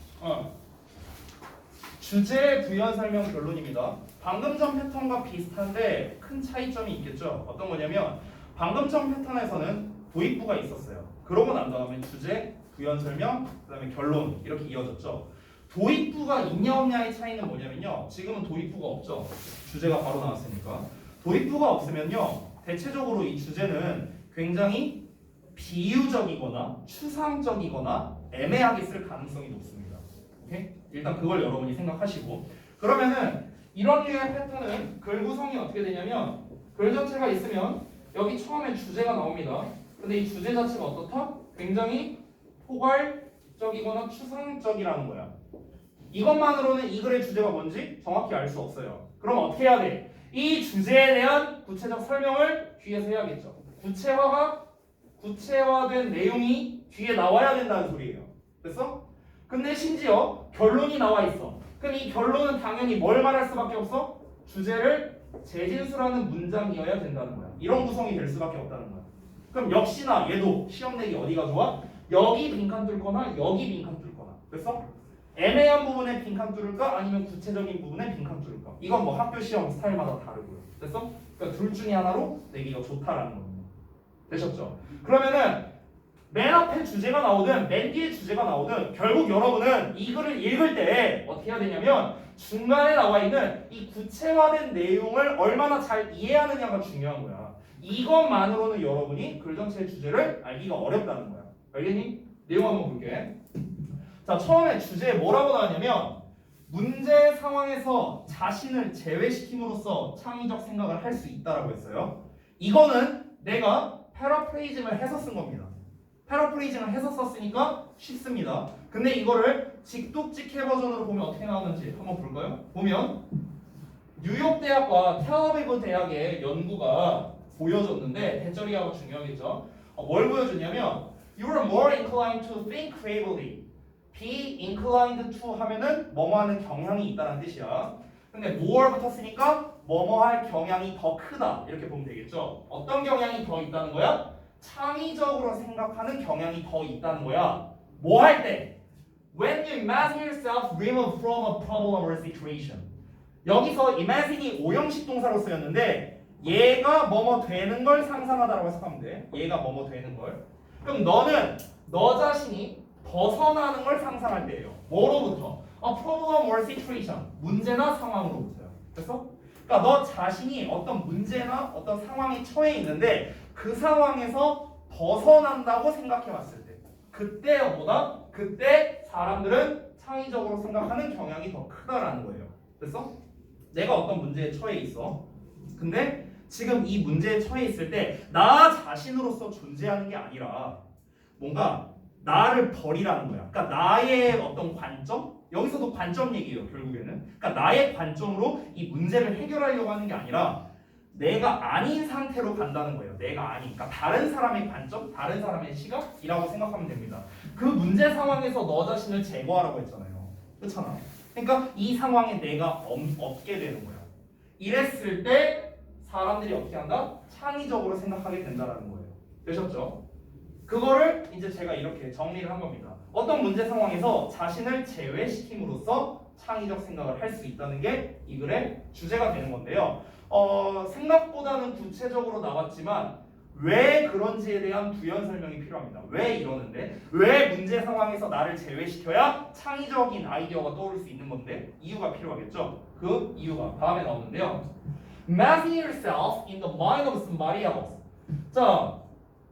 주제, 부연, 설명, 결론입니다. 방금 전 패턴과 비슷한데 큰 차이점이 있겠죠. 어떤 거냐면 방금 전 패턴에서는 도입부가 있었어요. 그러고 난 다음에 주제, 부연, 설명, 그 다음에 결론 이렇게 이어졌죠. 도입부가 있냐 없냐의 차이는 뭐냐면요. 지금은 도입부가 없죠. 주제가 바로 나왔으니까. 도입부가 없으면요. 대체적으로 이 주제는 굉장히 비유적이거나 추상적이거나 애매하게 쓸 가능성이 높습니다. 오케이? 일단 그걸 여러분이 생각하시고 그러면은 이런 류의 패턴은 글 구성이 어떻게 되냐면 글 자체가 있으면 여기 처음에 주제가 나옵니다. 근데 이 주제 자체가 어떻다? 굉장히 포괄적이거나 추상적이라는 거야. 이것만으로는 이 글의 주제가 뭔지 정확히 알 수 없어요. 그럼 어떻게 해야 돼? 이 주제에 대한 구체적 설명을 뒤에서 해야겠죠. 구체화된 내용이 뒤에 나와야 된다는 소리예요. 됐어? 근데 심지어 결론이 나와 있어. 그럼 이 결론은 당연히 뭘 말할 수밖에 없어? 주제를 재진술하는 문장이어야 된다는 거야. 이런 구성이 될 수밖에 없다는 거야. 그럼 역시나 얘도 시험 내기 어디가 좋아? 여기 빈칸 뚫거나 여기 빈칸 뚫거나. 됐어? 애매한 부분에 빈칸 뚫을까? 아니면 구체적인 부분에 빈칸 뚫을까? 이건 뭐 학교 시험 스타일마다 다르고요. 됐어? 그러니까 둘 중에 하나로 내기가 좋다라는 겁니다. 되셨죠? 그러면은 맨 앞에 주제가 나오든 맨 뒤에 주제가 나오든 결국 여러분은 이 글을 읽을 때 어떻게 해야 되냐면 중간에 나와 있는 이 구체화된 내용을 얼마나 잘 이해하느냐가 중요한 거야. 이것만으로는 여러분이 글 전체의 주제를 알기가 어렵다는 거야. 알겠니? 내용 한번 볼게. 자, 처음에 주제에 뭐라고 나왔냐면 문제 상황에서 자신을 제외시킴으로써 창의적 생각을 할 수 있다라고 했어요. 이거는 내가 패러프레이징을 해서 쓴 겁니다. 패러프레이징을 해서 썼으니까 쉽습니다. 근데 이거를 직독직해 버전으로 보면 어떻게 나오는지 한번 볼까요? 보면 뉴욕 대학과 텔아비브 대학의 연구가 보여줬는데 대절이하고 중요하겠죠. 뭘 보여줬냐면 You are more inclined to think creatively. be inclined to 하면은 뭐뭐 하는 경향이 있다는 뜻이야. 근데 more 붙었으니까 뭐뭐 할 경향이 더 크다 이렇게 보면 되겠죠. 어떤 경향이 더 있다는 거야? 창의적으로 생각하는 경향이 더 있다는 거야. 뭐 할 때? When you imagine yourself removed from a problem or situation. 여기서 imagine이 오형식 동사로 쓰였는데 얘가 뭐뭐 되는 걸 상상하다라고 해석하면 돼. 얘가 뭐뭐 되는 걸. 그럼 너는 너 자신이 벗어나는 걸 상상할 때예요. 뭐로부터? A problem or situation. 문제나 상황으로부터요. 됐어? 그러니까 너 자신이 어떤 문제나 어떤 상황에 처해 있는데 그 상황에서 벗어난다고 생각해 봤을 때 그때보다 그때 사람들은 창의적으로 생각하는 경향이 더 크다라는 거예요. 됐어? 내가 어떤 문제에 처해 있어. 근데 지금 이 문제에 처해 있을 때 나 자신으로서 존재하는 게 아니라 뭔가 나를 버리라는 거야. 그러니까 나의 어떤 관점? 여기서도 관점 얘기예요, 결국에는. 그러니까 나의 관점으로 이 문제를 해결하려고 하는 게 아니라 내가 아닌 상태로 간다는 거예요. 내가 아닌. 그러니까 다른 사람의 관점, 다른 사람의 시각이라고 생각하면 됩니다. 그 문제 상황에서 너 자신을 제거하라고 했잖아요. 그렇잖아. 그러니까 이 상황에 내가 없게 되는 거야. 이랬을 때 사람들이 어떻게 한다? 창의적으로 생각하게 된다는 거예요. 되셨죠? 그거를 이제 제가 이렇게 정리를 한 겁니다. 어떤 문제 상황에서 자신을 제외시킴으로써 창의적 생각을 할 수 있다는 게 이 글의 주제가 되는 건데요. 생각보다는 구체적으로 나왔지만 왜 그런지에 대한 부연 설명이 필요합니다. 왜 이러는데? 왜 문제 상황에서 나를 제외시켜야 창의적인 아이디어가 떠오를 수 있는 건데? 이유가 필요하겠죠? 그 이유가 다음에 나오는데요. Imagine yourself in the mind of somebody else. 자,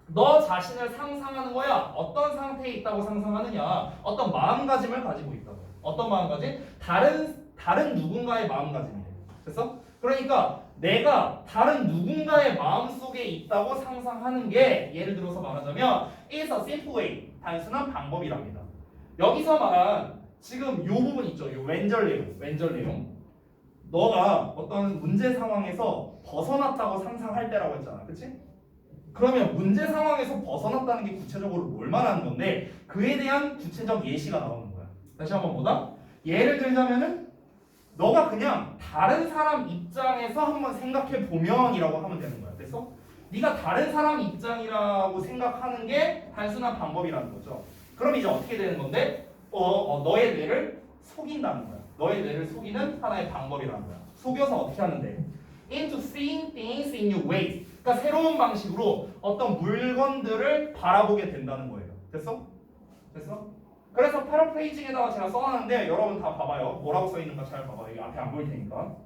너 자신을 상상하는 거야. 어떤 상태에 있다고 상상하느냐? 어떤 마음가짐을 가지고 있다고. 어떤 마음가짐? 다른 누군가의 마음가짐이래. 됐어? 그러니까 내가 다른 누군가의 마음속에 있다고 상상하는 게 예를 들어서 말하자면 is a simple way. 단순한 방법이랍니다. 여기서 말한 지금 요 부분 있죠. 요 왼절 내용. 너가 어떤 문제 상황에서 벗어났다고 상상할 때라고 했잖아. 그치? 그러면 문제 상황에서 벗어났다는 게 구체적으로 뭘 말하는 건데 그에 대한 구체적 예시가 나오는 거야. 다시 한번 보다. 예를 들자면은 너가 그냥 다른 사람 입장에서 한번 생각해 보면이라고 하면 되는 거야. 됐어? 네가 다른 사람 입장이라고 생각하는 게 단순한 방법이라는 거죠. 그럼 이제 어떻게 되는 건데? 너의 뇌를 속인다는 거야. 너의 뇌를 속이는 하나의 방법이라는 거야. 속여서 어떻게 하는데? Into seeing things in new ways. 그러니까 새로운 방식으로 어떤 물건들을 바라보게 된다는 거예요. 됐어? 됐어? 그래서 패러프레이징에다가 제가 써놨는데 여러분 다 봐봐요. 뭐라고 써있는가 잘 봐봐요. 여기 앞에 안 보일 테니까.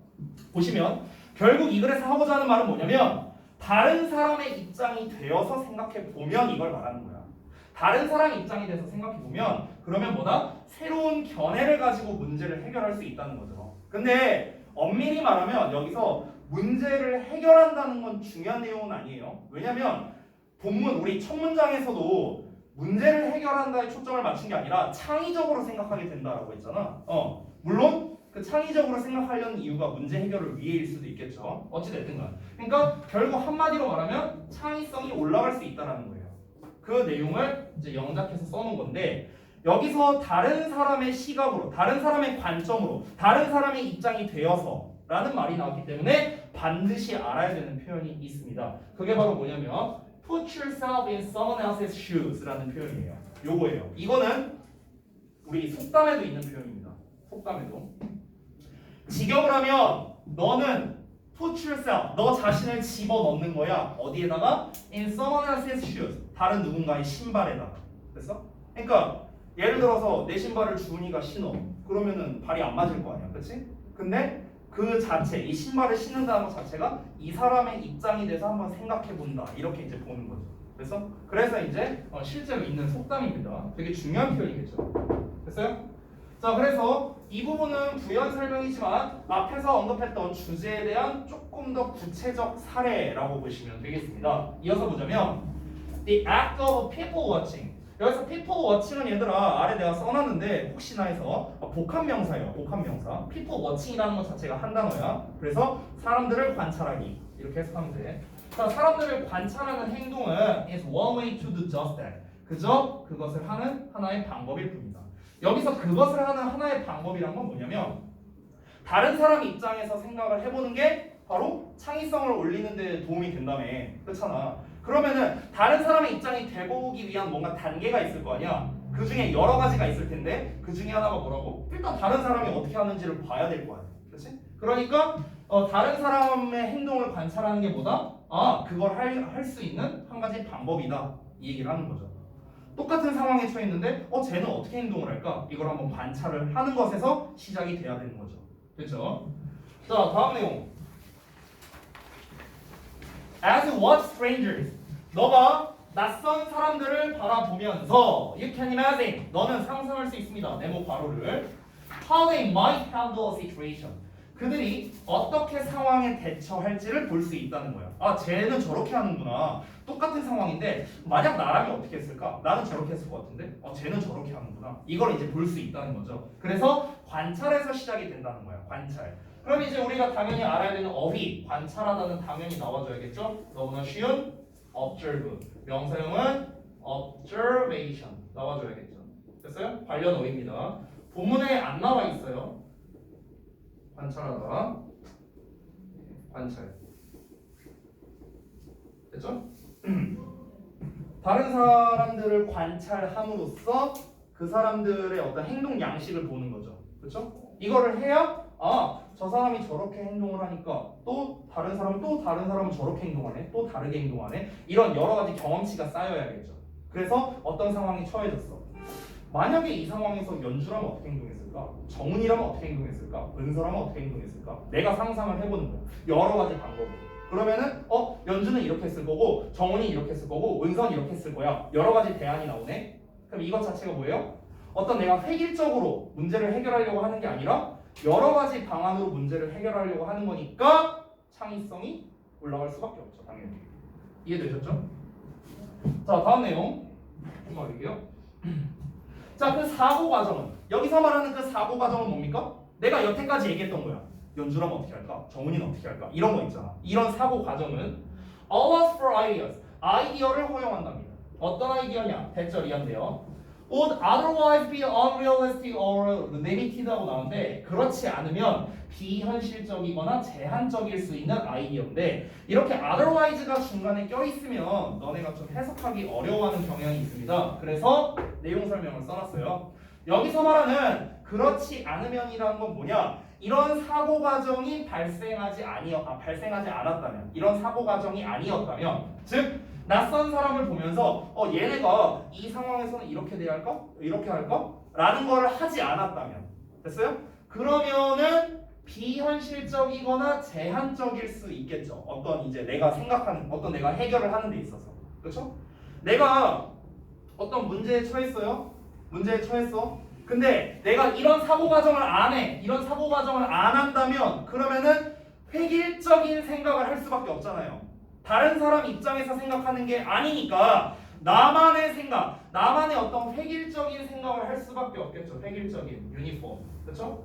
보시면 결국 이 글에서 하고자 하는 말은 뭐냐면 다른 사람의 입장이 되어서 생각해 보면 이걸 말하는 거야. 다른 사람 입장이 돼서 생각해 보면 그러면 뭐다? 새로운 견해를 가지고 문제를 해결할 수 있다는 거죠. 근데 엄밀히 말하면 여기서 문제를 해결한다는 건 중요한 내용은 아니에요. 왜냐면 본문 우리 첫 문장에서도 문제를 해결한다에 초점을 맞춘 게 아니라 창의적으로 생각하게 된다라고 했잖아. 물론 그 창의적으로 생각하려는 이유가 문제 해결을 위해일 수도 있겠죠. 어찌됐든간. 그러니까 결국 한마디로 말하면 창의성이 올라갈 수 있다는 거예요. 그 내용을 이제 영작해서 써놓은 건데 여기서 다른 사람의 시각으로, 다른 사람의 관점으로, 다른 사람의 입장이 되어서 라는 말이 나왔기 때문에 반드시 알아야 되는 표현이 있습니다. 그게 바로 뭐냐면 Put yourself in someone else's shoes라는 표현이에요. 요거예요. 이거는 우리 속담에도 있는 표현입니다. 속담에도. 직역을 하면 너는 put yourself, 너 자신을 집어넣는 거야. 어디에다가? In someone else's shoes. 다른 누군가의 신발에다가. 됐어? 그러니까 예를 들어서 내 신발을 주은이가 신어. 그러면은 발이 안 맞을 거 아니야. 그치? 근데 그 자체, 이 신발을 신는다는 것 자체가 이 사람의 입장이 돼서 한번 생각해 본다. 이렇게 이제 보는 거죠. 그래서 이제 실제로 있는 속담입니다. 되게 중요한 표현이겠죠. 됐어요? 자, 그래서 이 부분은 부연 설명이지만 앞에서 언급했던 주제에 대한 조금 더 구체적 사례라고 보시면 되겠습니다. 이어서 보자면 The act of people watching. 여기서 people watching은 얘들아 아래 내가 써놨는데 혹시나 해서 복합명사예요. 복합명사. people watching이라는 것 자체가 한 단어야. 그래서 사람들을 관찰하기 이렇게 해석하면 돼. 자, 사람들을 관찰하는 행동은 is one way to do just that. 그저 그것을 하는 하나의 방법일 뿐이다. 여기서 그것을 하는 하나의 방법이란 건 뭐냐면 다른 사람 입장에서 생각을 해보는 게 바로 창의성을 올리는 데 도움이 된다며. 그렇잖아. 그러면은 다른 사람의 입장이 돼보기 위한 뭔가 단계가 있을 거 아니야. 그 중에 여러 가지가 있을 텐데 그 중에 하나가 뭐라고? 일단 다른 사람이 어떻게 하는지를 봐야 될 거 아니야. 그렇지? 그러니까 다른 사람의 행동을 관찰하는 게 뭐다? 그걸 할 수 있는 한 가지 방법이다. 이 얘기를 하는 거죠. 똑같은 상황에 처했는데 쟤는 어떻게 행동을 할까? 이걸 한번 관찰을 하는 것에서 시작이 돼야 되는 거죠. 그렇죠? 자, 다음 내용. As you watch strangers, 너가 낯선 사람들을 바라보면서 You can imagine, 너는 상상할 수 있습니다. 네모 괄호를 How they might handle a situation. 그들이 어떻게 상황에 대처할지를 볼 수 있다는 거야. 쟤는 저렇게 하는구나. 똑같은 상황인데 만약 나라면 어떻게 했을까? 나는 저렇게 했을 것 같은데 쟤는 저렇게 하는구나. 이걸 이제 볼 수 있다는 거죠. 그래서 관찰에서 시작이 된다는 거야. 관찰. 그럼 이제 우리가 당연히 알아야 되는 어휘, 관찰하다는 당연히 나와줘야겠죠? 너무나 쉬운 observe. 명사형은 observation 나와줘야겠죠. 됐어요? 관련 어휘입니다. 본문에 안 나와 있어요. 관찰하다. 관찰. 됐죠? 다른 사람들을 관찰함으로써 그 사람들의 어떤 행동 양식을 보는 거죠. 그렇죠? 이거를 해야 저 사람이 저렇게 행동을 하니까 또 다른 사람은 저렇게 행동하네. 또 다르게 행동하네. 이런 여러 가지 경험치가 쌓여야겠죠. 그래서 어떤 상황에 처해졌어. 만약에 이 상황에서 연주라면 어떻게 행동했을까? 정은이라면 어떻게 행동했을까? 은서라면 어떻게 행동했을까? 내가 상상을 해보는 거야. 여러 가지 방법으로. 그러면은 연주는 이렇게 했을 거고 정은이 이렇게 했을 거고 은서는 이렇게 했을 거야. 여러 가지 대안이 나오네. 그럼 이것 자체가 뭐예요? 어떤 내가 획일적으로 문제를 해결하려고 하는 게 아니라 여러 가지 방안으로 문제를 해결하려고 하는 거니까 창의성이 올라갈 수밖에 없죠. 당연히. 이해되셨죠? 자, 다음 내용 한번 읽게요. 자, 그 사고 과정은 여기서 말하는 그 사고 과정은 뭡니까? 내가 여태까지 얘기했던 거야. 연주라면 어떻게 할까? 정훈이는 어떻게 할까? 이런 거 있잖아. 이런 사고 과정은 allows for ideas. 아이디어를 허용한답니다. 어떤 아이디어냐? 대절이한데요. would otherwise be unrealistic or limited 하고 나오는데 그렇지 않으면 비현실적이거나 제한적일 수 있는 아이디어인데 이렇게 otherwise가 중간에 껴있으면 너네가 좀 해석하기 어려워하는 경향이 있습니다. 그래서 내용 설명을 써놨어요. 여기서 말하는 그렇지 않으면이라는 건 뭐냐? 이런 사고 과정이 발생하지 않았다면, 이런 사고 과정이 아니었다면, 즉 낯선 사람을 보면서 얘네가 이 상황에서는 이렇게 돼야 할까? 이렇게 할까? 라는 거를 하지 않았다면 됐어요? 그러면은 비현실적이거나 제한적일 수 있겠죠. 어떤 이제 내가 생각하는 어떤 내가 해결을 하는 데 있어서. 그렇죠? 내가 어떤 문제에 처했어요. 문제에 처했어. 근데 내가 이런 사고 과정을 안 해. 이런 사고 과정을 안 한다면 그러면은 획일적인 생각을 할 수밖에 없잖아요. 다른 사람 입장에서 생각하는 게 아니니까 나만의 생각, 나만의 어떤 획일적인 생각을 할 수밖에 없겠죠. 획일적인 유니폼, 그렇죠?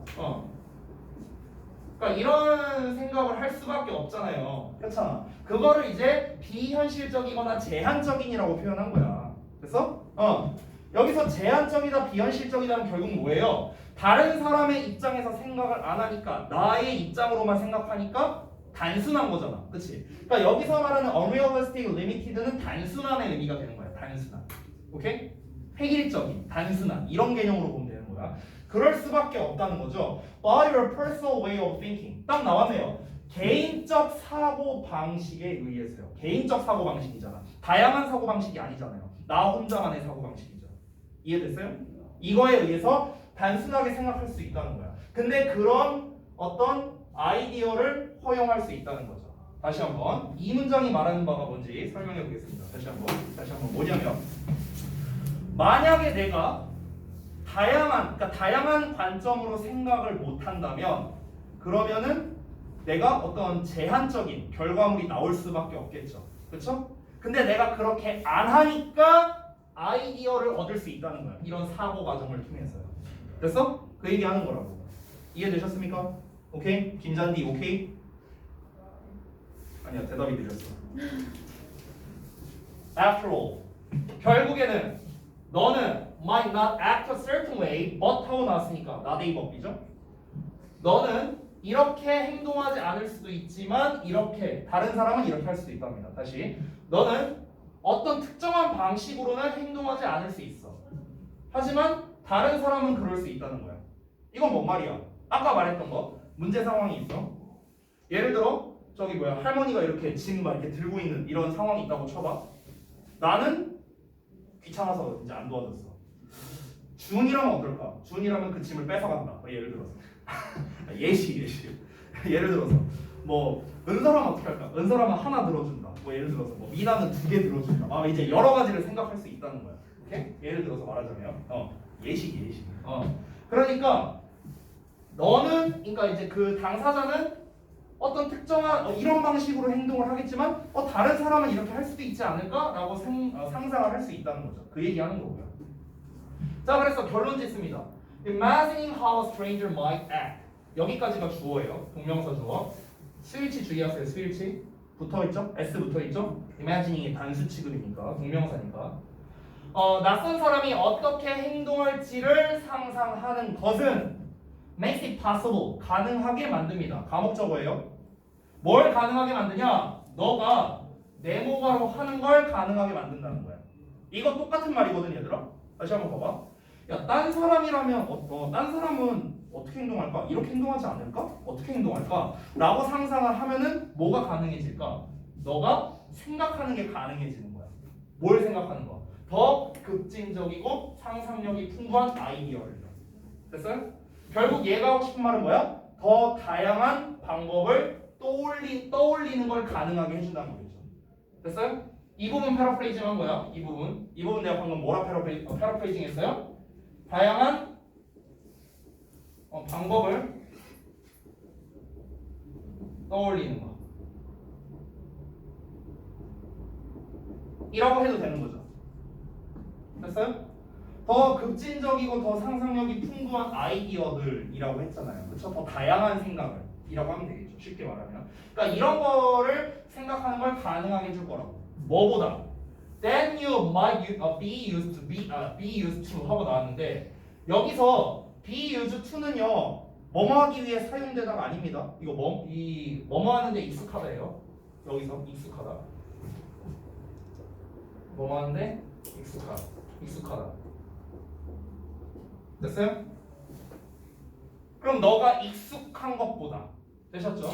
그러니까 이런 생각을 할 수밖에 없잖아요. 그렇잖아. 그거를 이제 비현실적이거나 제한적인이라고 표현한 거야. 됐어? 여기서 제한적이다, 비현실적이다는 결국 뭐예요? 다른 사람의 입장에서 생각을 안 하니까 나의 입장으로만 생각하니까 단순한 거잖아. 그치? 그러니까 여기서 말하는 unrealistic, limited는 단순한의 의미가 되는 거야. 단순한. 오케이? 획일적인, 단순한 이런 개념으로 보면 되는 거야. 그럴 수밖에 없다는 거죠. By your personal way of thinking. 딱 나왔네요. 개인적 사고 방식에 의해서요. 개인적 사고 방식이잖아. 다양한 사고 방식이 아니잖아요. 나 혼자만의 사고 방식이죠. 이해됐어요? 이거에 의해서 단순하게 생각할 수 있다는 거야. 근데 그런 어떤 아이디어를 허용할 수 있다는 거죠. 다시 한번 이 문장이 말하는 바가 뭔지 설명해 보겠습니다. 다시 한번 뭐냐면 만약에 내가 다양한 관점으로 생각을 못 한다면 그러면은 내가 어떤 제한적인 결과물이 나올 수밖에 없겠죠. 그렇죠? 근데 내가 그렇게 안 하니까 아이디어를 얻을 수 있다는 거야. 이런 사고 과정을 통해서요. 됐어? 그 얘기하는 거라고. 이해되셨습니까? 오케이? 김잔디 오케이? 아니야 대답이 느렸어. After all, 결국에는 너는 might not act a certain way, but 하고 나왔으니까 나대이 법이죠. 너는 이렇게 행동하지 않을 수도 있지만 이렇게 다른 사람은 이렇게 할 수도 있답니다. 다시 너는 어떤 특정한 방식으로는 행동하지 않을 수 있어. 하지만 다른 사람은 그럴 수 있다는 거야. 이건 뭔 말이야? 아까 말했던 거 문제 상황이 있어. 예를 들어 저기 할머니가 이렇게 짐 막 이렇게 들고 있는 이런 상황이 있다고 쳐봐. 나는 귀찮아서 이제 안 도와줬어. 준이라면 어떨까? 준이라면 그 짐을 뺏어간다. 예를 들어서 예시 예를 들어서 뭐 은서라면 어떻게 할까? 은서라면 하나 들어준다. 뭐 예를 들어서 뭐 미나는 2개 들어준다. 이제 여러 가지를 생각할 수 있다는 거야. 오케이? 예를 들어서 말하자면 예시. 그러니까 너는 그러니까 이제 그 당사자는 어떤 특정한 이런 방식으로 행동을 하겠지만 다른 사람은 이렇게 할 수도 있지 않을까라고 상상을 할 수 있다는 거죠. 그 얘기하는 거고요. 자, 그래서 결론 짓습니다. Imagining how a stranger might act. 여기까지가 주어예요. 동명사 주어. 스위치 주의하세요. 스위치 붙어있죠? S 붙어있죠? Imagining이 단수 취급이니까 동명사니까. 낯선 사람이 어떻게 행동할지를 상상하는 것은 makes it possible. 가능하게 만듭니다. 과목적어예요. 뭘 가능하게 만드냐? 너가 네모가로 하는 걸 가능하게 만든다는 거야. 이거 똑같은 말이거든 얘들아. 다시 한번 봐봐. 야, 딴 사람이라면 딴 사람은 어떻게 행동할까? 이렇게 행동하지 않을까? 어떻게 행동할까? 라고 상상을 하면은 뭐가 가능해질까? 너가 생각하는 게 가능해지는 거야. 뭘 생각하는 거야? 더 급진적이고 상상력이 풍부한 아이디어를. 됐어요? 결국 얘가 하고 싶은 말은 뭐야? 더 다양한 방법을 떠올리는 걸 가능하게 해준다는 거겠죠. 됐어요? 이 부분 패러프레이징 한 거야. 이 부분 내가 방금 뭐라 패러프레이징 했어요? 다양한 방법을 떠올리는 거. 이라고 해도 되는 거죠. 됐어요? 더 급진적이고 더 상상력이 풍부한 아이디어들이라고 했잖아요. 그렇죠? 더 다양한 생각을이라고 하면 되겠죠. 쉽게 말하면. 그러니까 이런 거를 생각하는 걸 가능하게 해줄 거라고. 뭐보다? Then you might be used to 하고 나왔는데 여기서 be used to는요 뭐뭐 하기 위해 사용되다가 아닙니다. 이거 뭐뭐 하는데 익숙하다예요. 여기서 익숙하다. 뭐뭐 하는데 익숙하다. 됐어요? 그럼 너가 익숙한 것보다 되셨죠?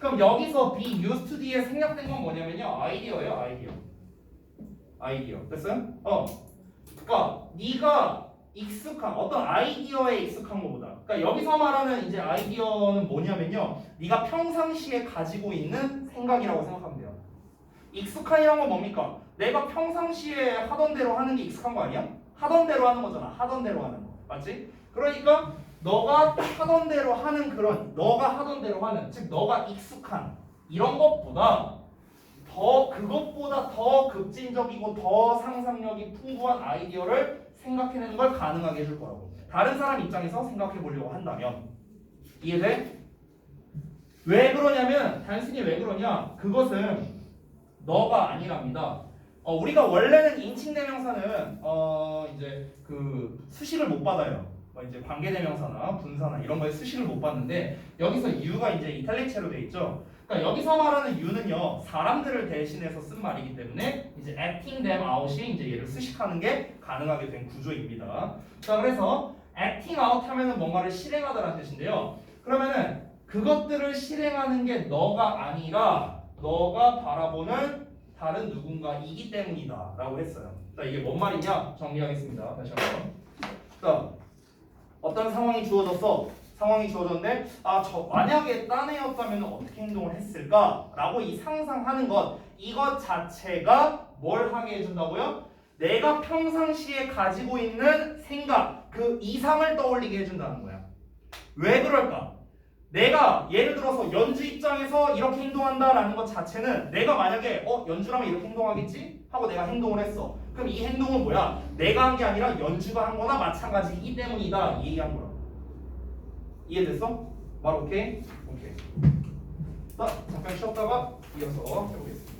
그럼 여기서 be used to 뒤에 생략된 건 뭐냐면요 아이디어예요. 아이디어 됐어요? 그러니까 네가 익숙한 어떤 아이디어에 익숙한 것보다 그러니까 여기서 말하는 이제 아이디어는 뭐냐면요 네가 평상시에 가지고 있는 생각이라고 생각하면 돼요. 익숙한이란 건 뭡니까? 내가 평상시에 하던 대로 하는 게 익숙한 거 아니야? 하던 대로 하는 거잖아. 하던 대로 하는 거 맞지? 그러니까 너가 하던 대로 하는 즉 너가 익숙한 이런 것보다 그것보다 더 급진적이고 더 상상력이 풍부한 아이디어를 생각해내는 걸 가능하게 해줄 거라고. 다른 사람 입장에서 생각해 보려고 한다면 이해돼? 왜 그러냐면 단순히 왜 그러냐? 그것은 너가 아니랍니다. 우리가 원래는 인칭대명사는 이제 그 수식을 못 받아요. 이제 관계대명사나 분사나 이런 거에 수식을 못 받는데 여기서 you가 이제 이탈릭체로 돼 있죠. 그러니까 여기서 말하는 you는요 사람들을 대신해서 쓴 말이기 때문에 이제 acting them out이 이제 얘를 수식하는 게 가능하게 된 구조입니다. 자 그래서 acting out 하면은 뭔가를 실행하다라는 뜻인데요. 그러면은 그것들을 실행하는 게 너가 아니라 너가 바라보는 다른 누군가이기 때문이다 라고 했어요. 자 이게 뭔 말이냐 정리하겠습니다. 다시 한번. 자 어떤 상황이 주어졌어. 상황이 주어졌는데 만약에 딴 애였다면 어떻게 행동을 했을까? 라고 이 상상하는 것 이것 자체가 뭘 하게 해준다고요? 내가 평상시에 가지고 있는 생각 그 이상을 떠올리게 해준다는 거야. 왜 그럴까? 내가 예를 들어서 연주 입장에서 이렇게 행동한다라는 것 자체는 내가 만약에 연주라면 이렇게 행동하겠지? 하고 내가 행동을 했어. 그럼 이 행동은 뭐야? 내가 한 게 아니라 연주가 한 거나 마찬가지이기 때문이다. 이 얘기한 거야. 이해됐어? 말 오케이? 오케이. 자, 잠깐 쉬었다가 이어서 해보겠습니다.